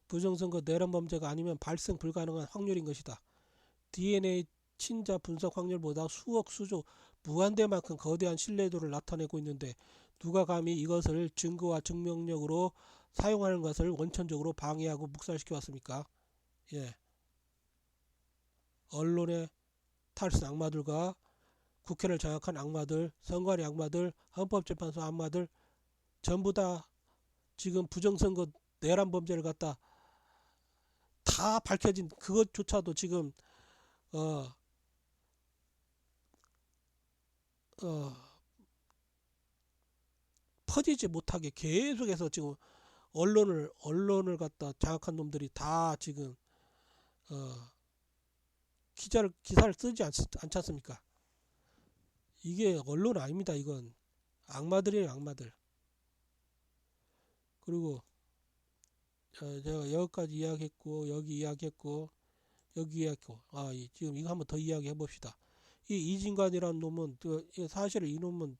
부정선거 내란 범죄가 아니면 발생 불가능한 확률인 것이다. DNA 친자 분석 확률보다 수억 수조 무한대만큼 거대한 신뢰도를 나타내고 있는데 누가 감히 이것을 증거와 증명력으로 사용하는 것을 원천적으로 방해하고 묵살시켜 왔습니까? 예. 언론의 탈수 악마들과 국회를 장악한 악마들, 선관위 악마들, 헌법재판소 악마들 전부 다 지금 부정선거 내란 범죄를 갖다 다 밝혀진 그것조차도 지금 퍼지지 못하게 계속해서 지금 언론을 갖다 장악한 놈들이 다 지금 기사를 쓰지 않지 않습니까? 이게 언론 아닙니다. 이건 악마들이에요, 악마들. 그리고 제가 여기까지 이야기했고 여기 이야기했고 지금 이거 한번 더 이야기해 봅시다. 이 이진관이라는 놈은 사실 이 놈은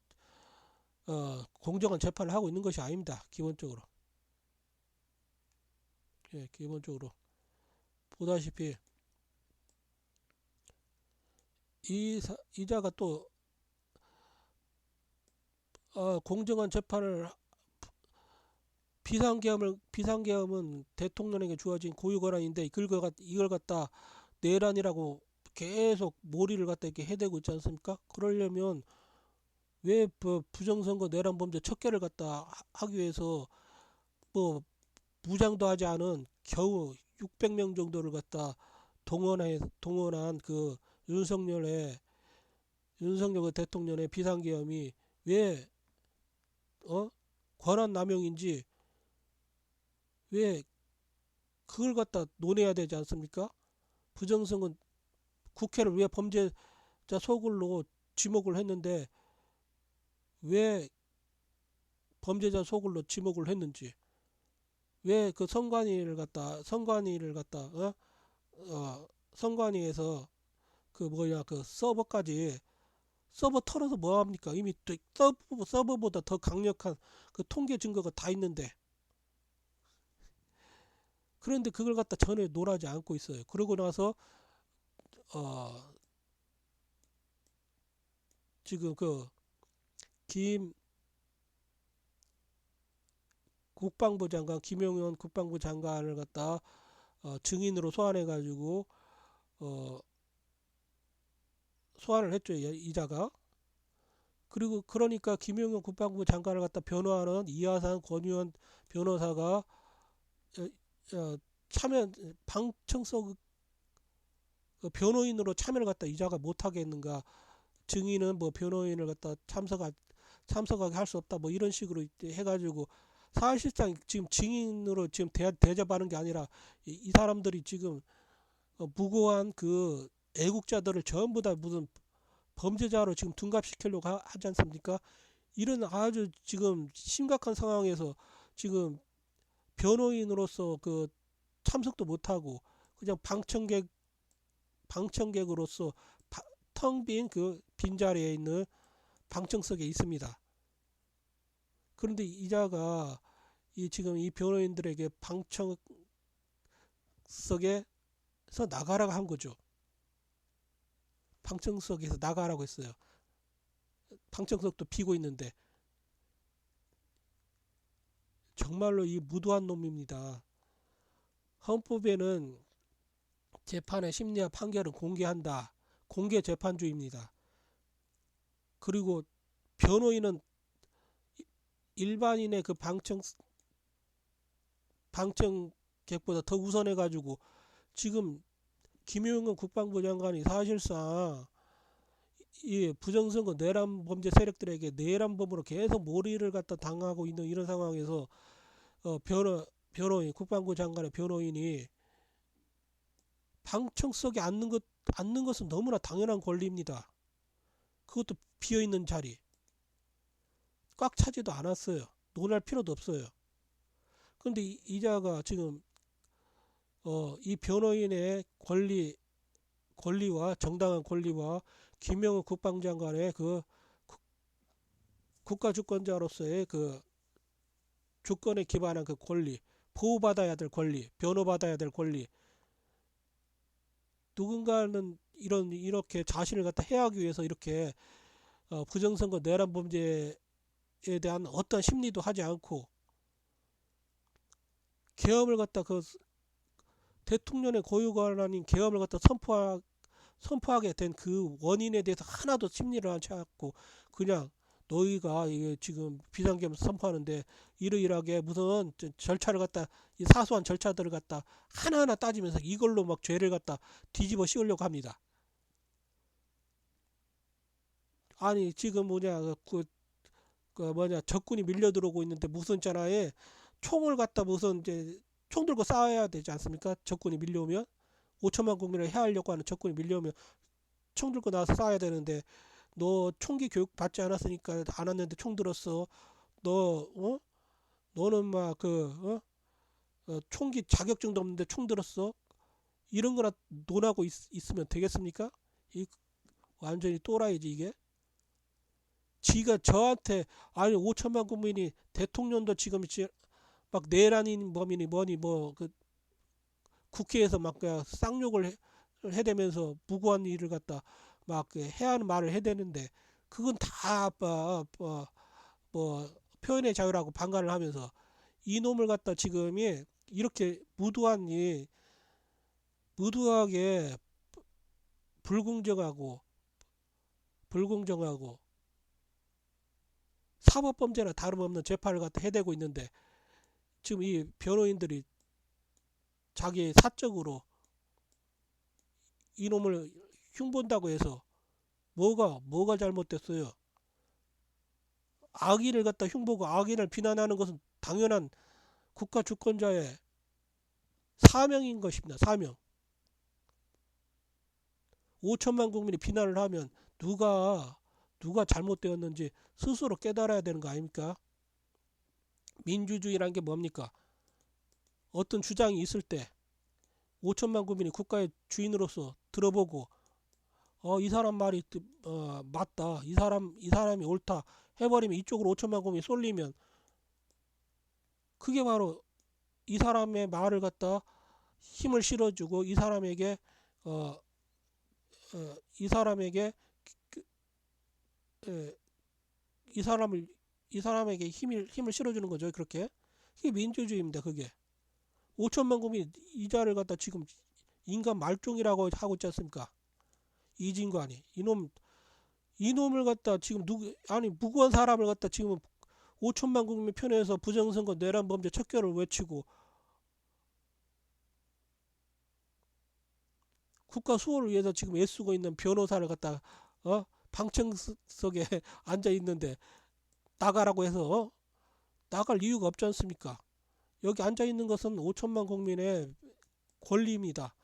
공정한 재판을 하고 있는 것이 아닙니다. 기본적으로. 예, 기본적으로 보다시피 이자가 또 공정한 재판을 비상계엄은 대통령에게 주어진 고유 권한인데 이걸 갖다 내란이라고 계속 몰이를 갖다 이렇게 해대고 있지 않습니까? 그러려면 왜 부정선거 내란범죄 척결을 갖다 하기 위해서 뭐 무장도 하지 않은 겨우 600명 정도를 갖다 동원한 그 윤석열의 윤석열 대통령의 비상계엄이 왜 권한 남용인지 왜 그걸 갖다 논해야 되지 않습니까? 부정선거 국회를 왜 범죄자 소굴로 지목을 했는데 왜 범죄자 소굴로 지목을 했는지 왜 그 선관위에서 그 뭐냐 그 서버 털어서 뭐 합니까? 이미 또 서버보다 더 강력한 그 통계 증거가 다 있는데 그런데 그걸 갖다 전혀 논하지 않고 있어요. 그러고 나서 지금 그 김 국방부 장관 김용현 국방부 장관을 갖다 증인으로 소환해 가지고 소환을 했죠. 이자가. 그리고 그러니까 김용현 국방부 장관을 갖다 변호하는 이하산 권유현 변호사가 참여 방청석 변호인으로 참여를 갖다 이자가 못하게 했는가. 증인은 뭐 변호인을 갖다 참석하게 할 수 없다. 뭐 이런 식으로 해가지고 사실상 지금 증인으로 지금 대접하는 게 아니라 이 사람들이 지금 무고한 그 애국자들을 전부 다 무슨 범죄자로 지금 둔갑시키려고 하지 않습니까? 이런 아주 지금 심각한 상황에서 지금 변호인으로서 그 참석도 못하고 그냥 방청객으로서 텅 빈 그 빈자리에 있는 방청석에 있습니다. 그런데 이자가 지금 이 변호인들에게 방청석에서 나가라고 한 거죠. 방청석에서 나가라고 했어요. 방청석도 비고 있는데 정말로 이 무도한 놈입니다. 헌법에는 재판의 심리와 판결은 공개한다. 공개 재판주의입니다. 그리고 변호인은 일반인의 그 방청객보다 더 우선해 가지고 지금 김용현 국방부 장관이 사실상 이 부정선거 내란 범죄 세력들에게 내란범으로 계속 몰이를 갖다 당하고 있는 이런 상황에서 변호인 국방부 장관의 변호인이 방청석에 앉는 것은 너무나 당연한 권리입니다. 그것도 비어있는 자리 꽉 차지도 않았어요. 논할 필요도 없어요. 그런데 이자가 지금 이 변호인의 권리와 정당한 권리와 김영우 국방장관의 그 국가주권자로서의 그 주권에 기반한 그 권리, 보호받아야 될 권리, 변호받아야 될 권리, 누군가는 이렇게 자신을 갖다 해하기 위해서 이렇게 부정선거 내란 범죄에 대한 어떤 심리도 하지 않고 계엄을 갖다 그 대통령의 고유 권한인 계엄을 갖다 선포하게 된 그 원인에 대해서 하나도 심리를 하지 않고 그냥 너희가 이게 지금 비상계엄 선포하는데 이러이러하게 무슨 절차를 갖다 이 사소한 절차들을 갖다 하나하나 따지면서 이걸로 막 죄를 갖다 뒤집어 씌우려고 합니다. 아니 지금 적군이 밀려 들어오고 있는데 무슨 있잖아요. 총을 갖다 무슨 이제 총 들고 싸워야 되지 않습니까? 적군이 밀려오면 5천만 국민을 해하려고 하는 적군이 밀려오면 총 들고 나와서 싸워야 되는데 너 총기 교육 받지 않았으니까 안 왔는데 총 들었어. 너는 막 총기 자격증도 없는데 총 들었어. 이런 거나 논하고 있으면 되겠습니까? 이 완전히 또라이지 이게. 지가 저한테 아니 5천만 국민이 대통령도 지금 막 내란인 범인이 뭐니 그 국회에서 막 쌍욕을 해대면서 무고한 일을 갖다 막 해야 하는 말을 해대는데 그건 다 표현의 자유라고 방관을 하면서 이놈을 갖다 지금이 이렇게 무도하게 불공정하고 불공정하고 사법범죄나 다름없는 재판을 갖다 해대고 있는데, 지금 이 변호인들이 자기 사적으로 이놈을 흉본다고 해서 뭐가 잘못됐어요? 악인을 갖다 흉보고 악인을 비난하는 것은 당연한 국가 주권자의 사명인 것입니다. 사명. 5천만 국민이 비난을 하면 누가 잘못되었는지 스스로 깨달아야 되는 거 아닙니까? 민주주의란 게 뭡니까? 어떤 주장이 있을 때 5천만 국민이 국가의 주인으로서 들어보고 이 사람 말이 맞다, 이 사람이 옳다 해버리면, 이쪽으로 5천만 국민이 쏠리면, 그게 바로 이 사람의 말을 갖다 힘을 실어주고 이 사람에게 이 사람에게 힘을 실어주는 거죠. 그렇게. 그게 민주주의입니다. 그게. 5천만 국민이 이자를 갖다 지금 인간 말종이라고 하고 있지 않습니까? 이진관이. 이놈을 갖다 지금 무고한 사람을 갖다 지금 5천만 국민 편에서 부정선거 내란범죄 척결을 외치고 국가 수호를 위해서 지금 애쓰고 있는 변호사를 갖다 방청석에 앉아 있는데 나가라고 해서 나갈 이유가 없지 않습니까? 여기 앉아 있는 것은 5천만 국민의 권리입니다.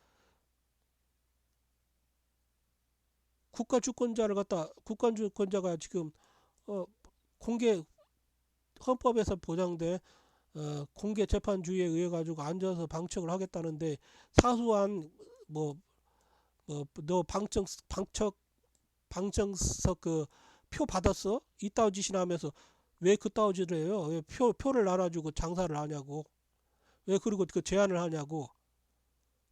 국가주권자가 지금 공개 헌법에서 보장된 공개 재판주의에 의해 가지고 앉아서 방청을 하겠다는데, 사소한 너 방청석 그 표 받았어? 이따위 짓이나 하면서 왜 그따위 짓을 해요? 왜 표를 나눠주고 장사를 하냐고. 왜 그리고 그 제한을 하냐고.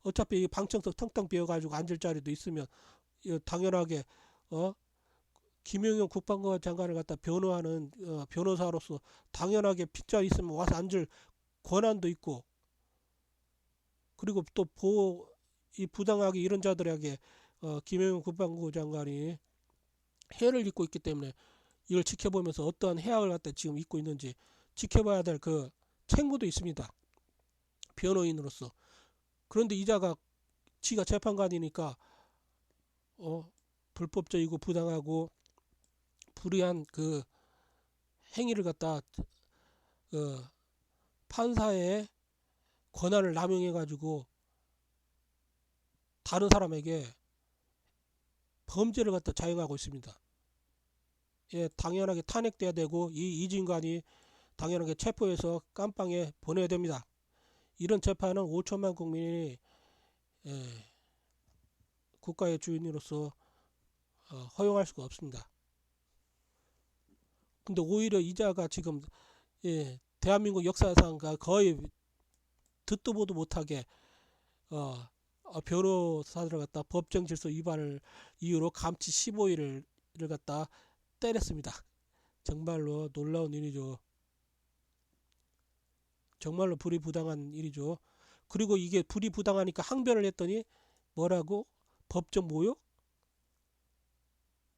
어차피 방청석 텅텅 비어가지고 앉을 자리도 있으면 당연하게 김용현 국방부 장관을 갖다 변호하는 변호사로서 당연하게 핏자리 있으면 와서 앉을 권한도 있고, 그리고 또 이 부당하게 이런 자들에게 김용현 국방부 장관이 해를 입고 있기 때문에 이걸 지켜보면서 어떠한 해악을 갖다 지금 입고 있는지 지켜봐야 될 그 책무도 있습니다. 변호인으로서. 그런데 이자가 지가 재판관이니까 불법적이고 부당하고 불의한 그 행위를 갖다 판사의 권한을 남용해 가지고 다른 사람에게 범죄를 갖다 자행하고 있습니다. 예, 당연하게 탄핵돼야 되고 이 이진관이 당연하게 체포해서 깜빵에 보내야 됩니다. 이런 재판은 5천만 국민이 국가의 주인으로서 허용할 수가 없습니다. 근데 오히려 이자가 지금 대한민국 역사상 거의 듣도 보도 못하게 변호사들을 갖다 법정 질서 위반을 이유로 감치 15일을 갖다 때렸습니다. 정말로 놀라운 일이죠. 정말로 불이부당한 일이죠. 그리고 이게 불이부당하니까 항변을 했더니 뭐라고? 법정 모욕?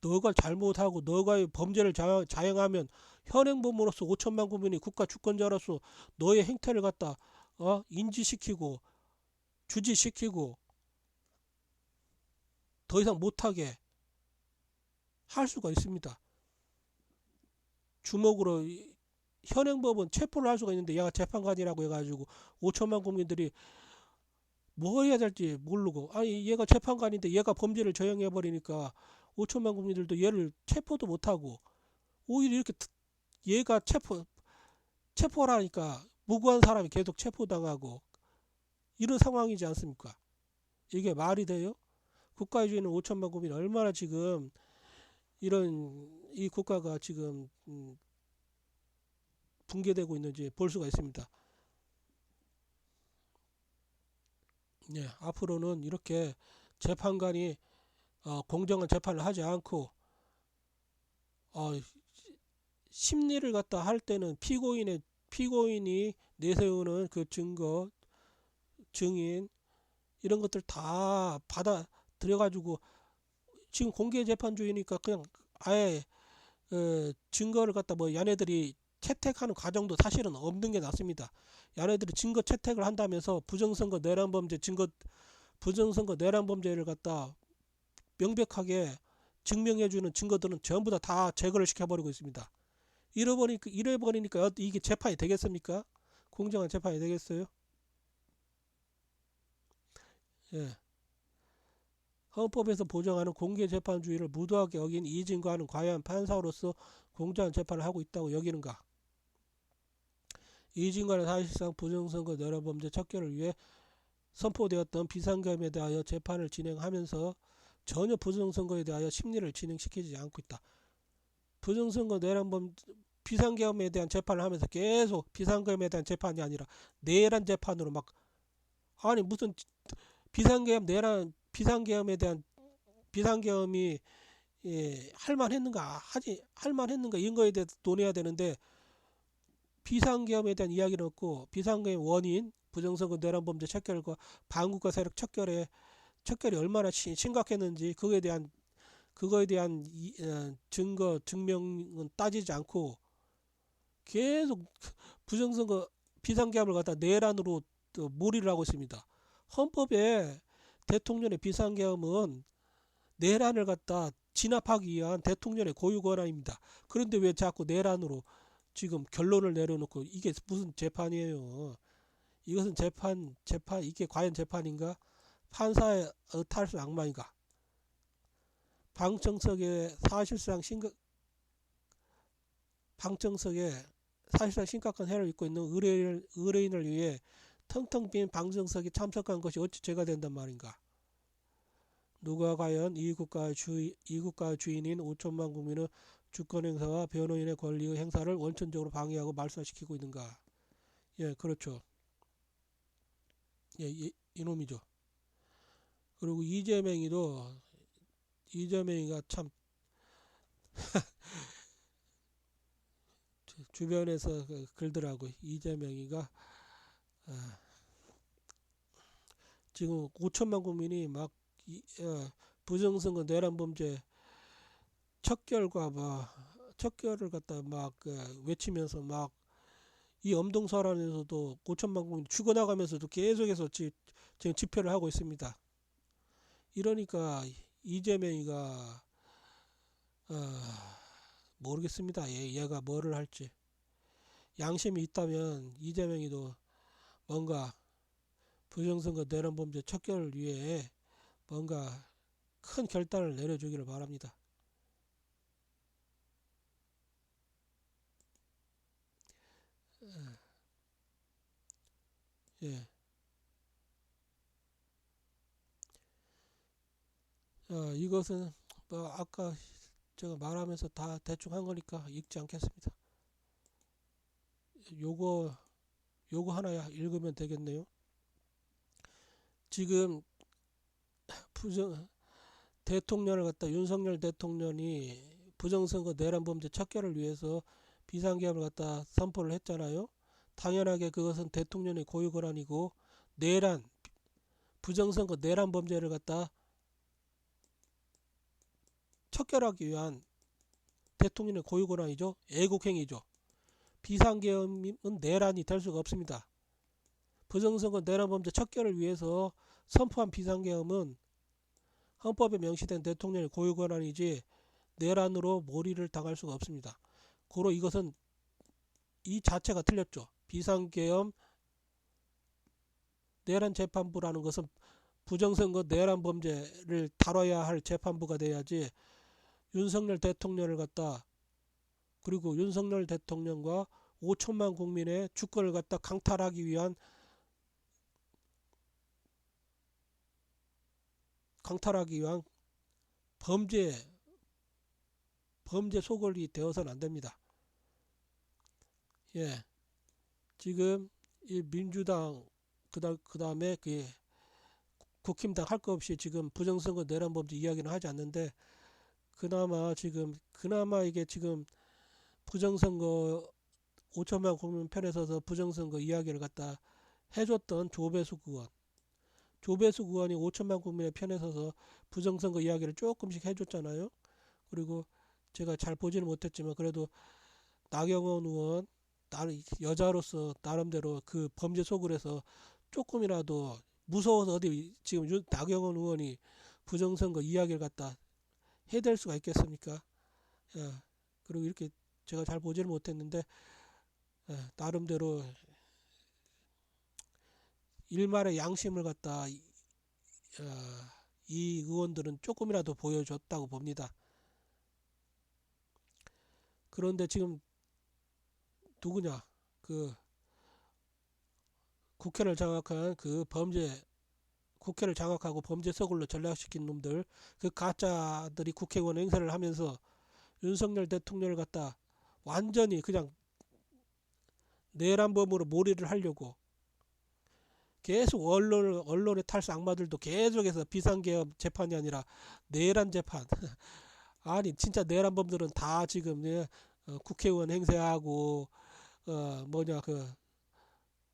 너가 잘못하고 너가 범죄를 자행하면 현행범으로서 5천만 국민이 국가 주권자로서 너의 행태를 갖다 인지시키고 주지시키고 더 이상 못하게 할 수가 있습니다. 주먹으로 현행법은 체포를 할 수가 있는데, 얘가 재판관이라고 해가지고 5천만 국민들이 뭐 해야 될지 모르고, 아니 얘가 재판관인데 얘가 범죄를 저행해버리니까 5천만 국민들도 얘를 체포도 못하고, 오히려 이렇게 얘가 체포라니까 무고한 사람이 계속 체포당하고 이런 상황이지 않습니까? 이게 말이 돼요? 국가주의는 5천만 국민이 얼마나 지금 이 국가가 지금 붕괴되고 있는지 볼 수가 있습니다. 예, 앞으로는 이렇게 재판관이 공정한 재판을 하지 않고 심리를 갖다 할 때는 피고인이 내세우는 그 증거, 증인 이런 것들 다 받아들여 가지고 지금 공개재판주의니까 그냥 아예 증거를 갖다 뭐 얘네들이 채택하는 과정도 사실은 없는 게 낫습니다. 얘네들이 증거 채택을 한다면서 부정선거 내란범죄 증거 부정선거 내란범죄를 갖다 명백하게 증명해주는 증거들은 전부 다 제거를 시켜버리고 있습니다. 이래 버리니까 이게 재판이 되겠습니까? 공정한 재판이 되겠어요? 예. 헌법에서 보장하는 공개재판주의를 무도하게 여긴 이진과는 과연 판사로서 공정한 재판을 하고 있다고 여기는가? 이진과는 사실상 부정선거 내란범죄 척결을 위해 선포되었던 비상계엄에 대하여 재판을 진행하면서 전혀 부정선거에 대하여 심리를 진행시키지 않고 있다. 부정선거 비상계엄에 대한 재판을 하면서 계속 비상계엄에 대한 재판이 아니라 내란 재판으로 막 아니 무슨 비상계엄 내란 비상계엄에 대한 비상계엄이 할만했는가 이런 거에 대해서 논해야 되는데 비상계엄에 대한 이야기는 없고 비상계엄 원인 부정선거 내란범죄 척결과 반국가 세력 척결이 얼마나 심각했는지 그거에 대한 증거 증명은 따지지 않고 계속 부정선거 비상계엄을 갖다 내란으로 또 몰이를 하고 있습니다. 헌법에 대통령의 비상계엄은 내란을 갖다 진압하기 위한 대통령의 고유 권한입니다. 그런데 왜 자꾸 내란으로 지금 결론을 내려놓고 이게 무슨 재판이에요? 이것은 재판 이게 과연 재판인가? 판사의 탈수 악마인가? 방청석에 사실상 심각한 해를 입고 있는 의뢰인을 위해 텅텅 빈 방청석에 참석한 것이 어찌 죄가 된단 말인가? 누가 과연 이 국가의 주인인 5천만 국민의 주권행사와 변호인의 권리의 행사를 원천적으로 방해하고 말살시키고 있는가? 예, 그렇죠. 예, 이놈이죠. 그리고 이재명이가 참 주변에서 글더라고. 이재명이가 지금 5천만 국민이 막 부정선거 내란범죄 척결을 갖다 막 외치면서 막 이 엄동설안에서도 5천만 국민이 죽어나가면서도 계속해서 지금 집회를 하고 있습니다. 이러니까 이재명이가 모르겠습니다. 얘가 뭐를 할지. 양심이 있다면 이재명이도 뭔가 부정선거 내란범죄 척결을 위해 뭔가 큰 결단을 내려주기를 바랍니다. 예. 이것은 뭐 아까 제가 말하면서 다 대충 한 거니까 읽지 않겠습니다. 요거 하나 읽으면 되겠네요. 지금 대통령을 갖다 윤석열 대통령이 부정선거 내란범죄 척결을 위해서 비상계엄을 갖다 선포를 했잖아요. 당연하게 그것은 대통령의 고유 권한이고 부정선거 내란범죄를 갖다 척결하기 위한 대통령의 고유 권한이죠. 애국행위죠. 비상계엄은 내란이 될 수가 없습니다. 부정선거 내란범죄 척결을 위해서 선포한 비상계엄은 헌법에 명시된 대통령의 고유 권한이지 내란으로 몰이를 당할 수가 없습니다. 고로 이것은 이 자체가 틀렸죠. 비상계엄 내란재판부라는 것은 부정선거 내란범죄를 다뤄야 할 재판부가 돼야지 윤석열 대통령을 갖다 그리고 윤석열 대통령과 5천만 국민의 주권을 갖다 강탈하기 위한 범죄 소굴이 되어서는 안 됩니다. 예. 지금 이 민주당 그다음에 국힘당 할 거 없이 지금 부정선거 내란범죄 이야기는 하지 않는데 그나마 이게 지금 부정선거 5천만 국민 편에 서서 부정선거 이야기를 갖다 해줬던 조배숙 의원이 5천만 국민의 편에 서서 부정선거 이야기를 조금씩 해줬잖아요. 그리고 제가 잘 보지는 못했지만 그래도 나경원 의원 여자로서 나름대로 그 범죄 속을해서 조금이라도 무서워서 어디 지금 나경원 의원이 부정선거 이야기를 갖다 해댈 수가 있겠습니까? 그리고 이렇게 제가 잘 보지를 못했는데 나름대로 일말의 양심을 갖다 이 의원들은 조금이라도 보여줬다고 봅니다. 그런데 지금 누구냐? 그 국회를 장악한 국회를 장악하고 범죄 서굴로 전락시킨 놈들, 그 가짜들이 국회의원 행세를 하면서 윤석열 대통령을 갖다 완전히 그냥 내란범으로 몰이를 하려고 계속 언론의 탈수 악마들도 계속해서 비상계엄 재판이 아니라 내란 재판. 아니 진짜 내란범들은 다 지금 국회의원 행세하고 그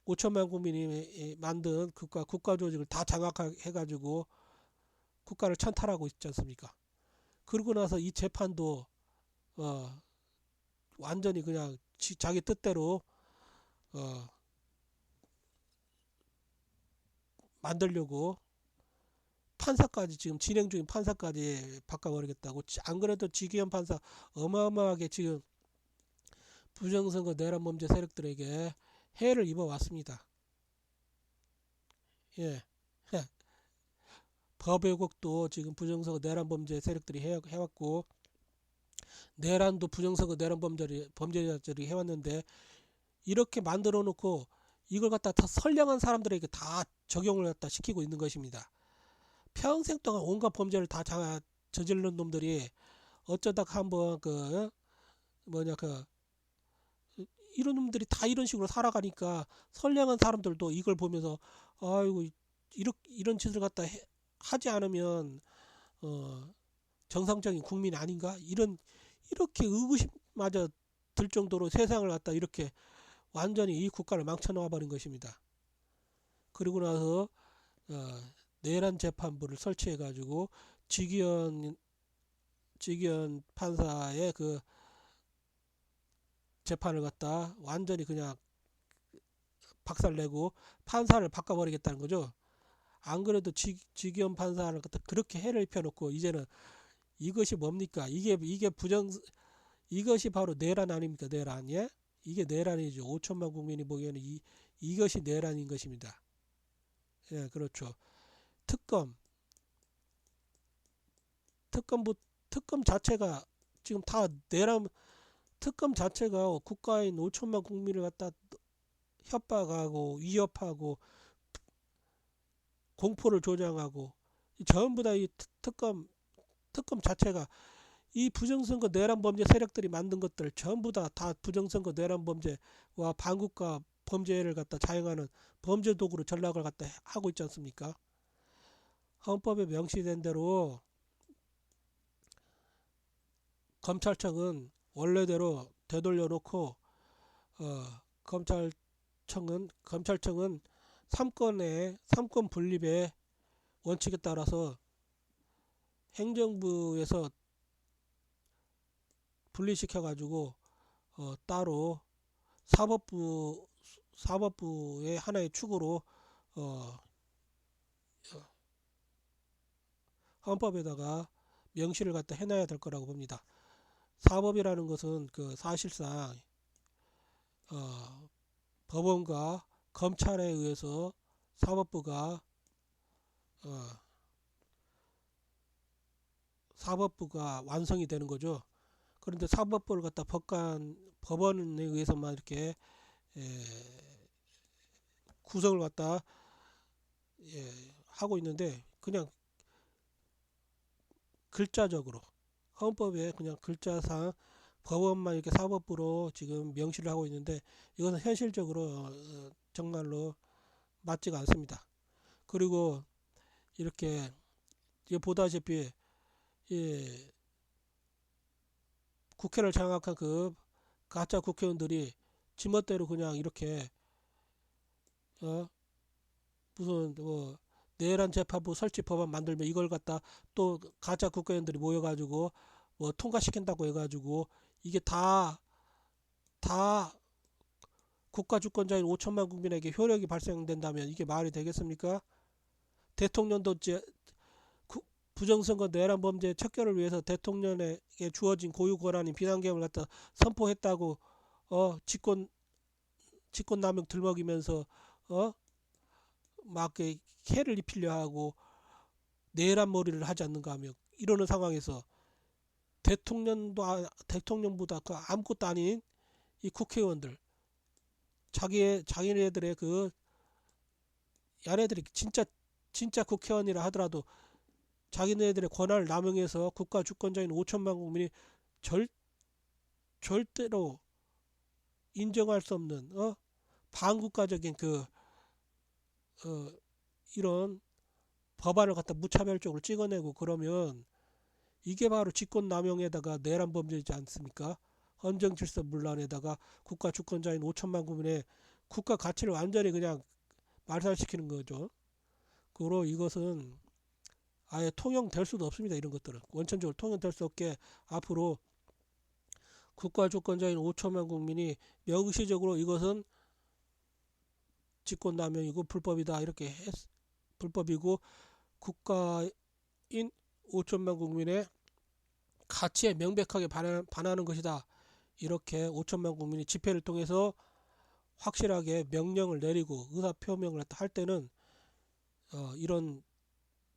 5천만 국민이 만든 국가 조직을 다 장악해가지고 국가를 찬탈하고 있지 않습니까? 그러고 나서 이 재판도 완전히 그냥 자기 뜻대로 만들려고 판사까지 지금 진행 중인 판사까지 바꿔버리겠다고. 안 그래도 지기현 판사 어마어마하게 지금 부정선거 내란범죄 세력들에게 해를 입어왔습니다. 예. 법 왜곡도 지금 부정선거 내란범죄 세력들이 해왔고, 내란도 부정선거 범죄자들이 해왔는데, 이렇게 만들어 놓고 이걸 갖다 다 선량한 사람들에게 다 적용을 갖다 시키고 있는 것입니다. 평생 동안 온갖 범죄를 다 저지르는 놈들이 어쩌다 한번 이런 놈들이 다 이런 식으로 살아가니까 선량한 사람들도 이걸 보면서 아이고 이런 짓을 갖다 하지 않으면 정상적인 국민 아닌가, 이렇게 의구심마저 들 정도로 세상을 갖다 이렇게 완전히 이 국가를 망쳐놓아 버린 것입니다. 그리고 나서 내란 재판부를 설치해 가지고 지기현 판사의 그 재판을 갖다 완전히 그냥 박살내고 판사를 바꿔버리겠다는 거죠. 안 그래도 지기현 판사를 갖다 그렇게 해를 입혀놓고 이제는 이것이 뭡니까? 이것이 바로 내란 아닙니까? 내란. 예? 이게 내란이죠. 5천만 국민이 보기에는 이것이 내란인 것입니다. 예, 그렇죠. 특검 자체가 지금 다 내란. 특검 자체가 국가인 5천만 국민을 갖다 협박하고 위협하고 공포를 조장하고 전부 다 이 특검 자체가 이 부정선거 내란범죄 세력들이 만든 것들 전부 다 부정선거 내란범죄와 반국가 범죄를 갖다 자행하는 범죄 도구로 전락을 갖다 하고 있지 않습니까? 헌법에 명시된 대로 검찰청은 원래대로 되돌려 놓고 검찰청은 삼권 분립의 원칙에 따라서 행정부에서 분리시켜 가지고 따로 사법부의 하나의 축으로 헌법에다가 명시를 갖다 해놔야 될 거라고 봅니다. 사법이라는 것은 사실상 법원과 검찰에 의해서 사법부가 완성이 되는 거죠. 그런데 사법부를 갖다 법원에 의해서만 이렇게 구성을 갖다 하고 있는데, 그냥 글자적으로 헌법에 그냥 글자상 법원만 이렇게 사법부로 지금 명시를 하고 있는데, 이것은 현실적으로 정말로 맞지가 않습니다. 그리고 이렇게 보다시피 국회를 장악한 그 가짜 국회의원들이 지멋대로 그냥 이렇게 무슨 내란 재판부 설치 법안 만들면 이걸 갖다 또 가짜 국회의원들이 모여가지고 뭐 통과시킨다고 해가지고 이게 다 국가 주권자인 5천만 국민에게 효력이 발생된다면 이게 말이 되겠습니까? 대통령도 부정선거 내란 범죄 척결을 위해서 대통령에게 주어진 고유 권한인 비상계엄을 갖다 선포했다고 직권남용 들먹이면서 막 해를 입히려 하고 내란몰이를 하지 않는가 하며 이러는 상황에서 대통령보다 그 아무것도 아닌 이 국회의원들 자기네들의 야네들이 진짜 국회의원이라 하더라도 자기네들의 권한을 남용해서 국가 주권자인 5천만 국민이 절대로 인정할 수 없는 반국가적인 이런 법안을 갖다 무차별적으로 찍어내고 그러면 이게 바로 직권남용에다가 내란범죄이지 않습니까? 헌정질서문란에다가 국가 주권자인 5천만 국민의 국가 가치를 완전히 그냥 말살시키는 거죠. 그리고 이것은 아예 통용될 수도 없습니다. 이런 것들은 원천적으로 통용될 수 없게 앞으로 국가 주권자인 5천만 국민이 명시적으로 이것은 직권남용이고 불법이다 이렇게 불법이고 국가인 5천만 국민의 가치에 명백하게 반하는 것이다. 이렇게 5천만 국민이 집회를 통해서 확실하게 명령을 내리고 의사표명을 할 때는 이런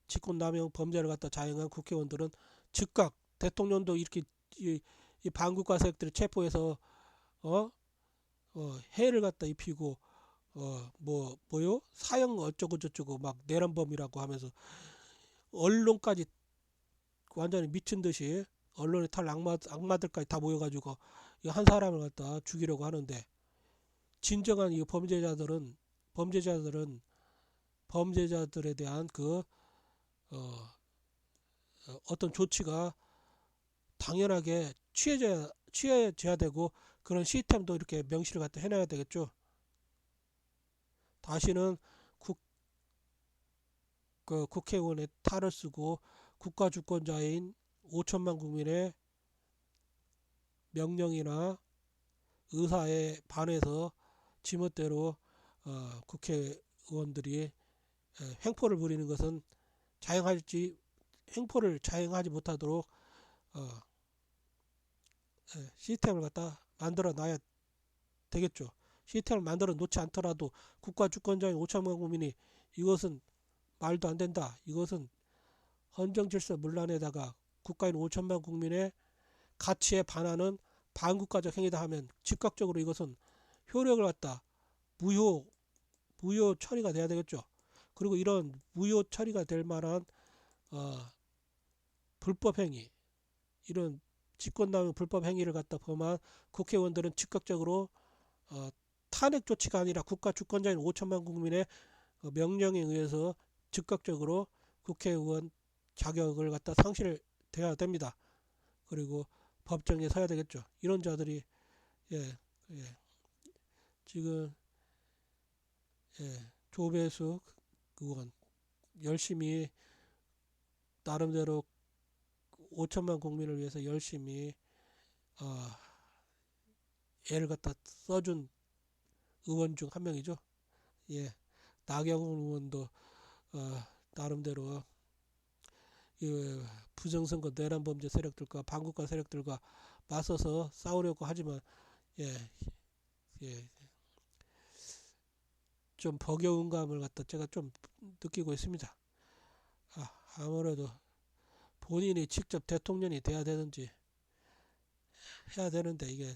직권남용 범죄를 갖다 자행한 국회의원들은 즉각 대통령도 이렇게 이 반국가 세력들을 체포해서 해를 갖다 입히고 뭐요 사형 어쩌고 저쩌고 막 내란범이라고 하면서 언론까지 완전히 미친 듯이 언론에 탈 악마들까지 다 모여가지고 한 사람을 갖다 죽이려고 하는데 진정한 이 범죄자들에 대한 어떤 조치가 당연하게 취해져야 되고 그런 시스템도 이렇게 명시를 갖다 해놔야 되겠죠. 다시는 국회의원의 탈을 쓰고 국가 주권자인 5천만 국민의 명령이나 의사에 반해서 지멋대로 국회의원들이 횡포를 부리는 것은 횡포를 자행하지 못하도록 시스템을 갖다 만들어 놔야 되겠죠. 시스템을 만들어 놓지 않더라도 국가 주권자인 5천만 국민이 이것은 말도 안 된다. 이것은 헌정질서 문란에다가 국가인 5천만 국민의 가치에 반하는 반국가적 행위다 하면 즉각적으로 이것은 효력을 갖다 무효 처리가 돼야 되겠죠. 그리고 이런 무효 처리가 될 만한 불법 행위, 이런 직권남용 불법 행위를 갖다 범한 국회의원들은 즉각적으로 탄핵 조치가 아니라 국가 주권자인 5천만 국민의 명령에 의해서 즉각적으로 국회의원 자격을 갖다 상실돼야 됩니다. 그리고 법정에 서야 되겠죠. 이런 자들이 지금 조배수 의원 열심히 나름대로 5천만 국민을 위해서 열심히 애를 갖다 써준 의원 중 한 명이죠. 나경원 의원도 나름대로 부정선거 내란범죄 세력들과 반국가 세력들과 맞서서 싸우려고 하지만 좀 버거운 감을 갖다 제가 좀 느끼고 있습니다. 아무래도 본인이 직접 대통령이 돼야 되는지 해야 되는데 이게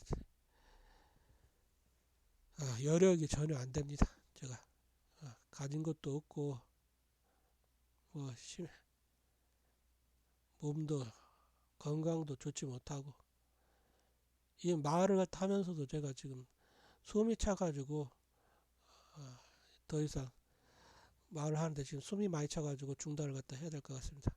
여력이 전혀 안 됩니다. 제가 가진 것도 없고 몸도 건강도 좋지 못하고 이 말을 하면서도 제가 지금 숨이 차가지고 더 이상 말을 하는데 지금 숨이 많이 차가지고 중단을 갖다 해야 될 것 같습니다.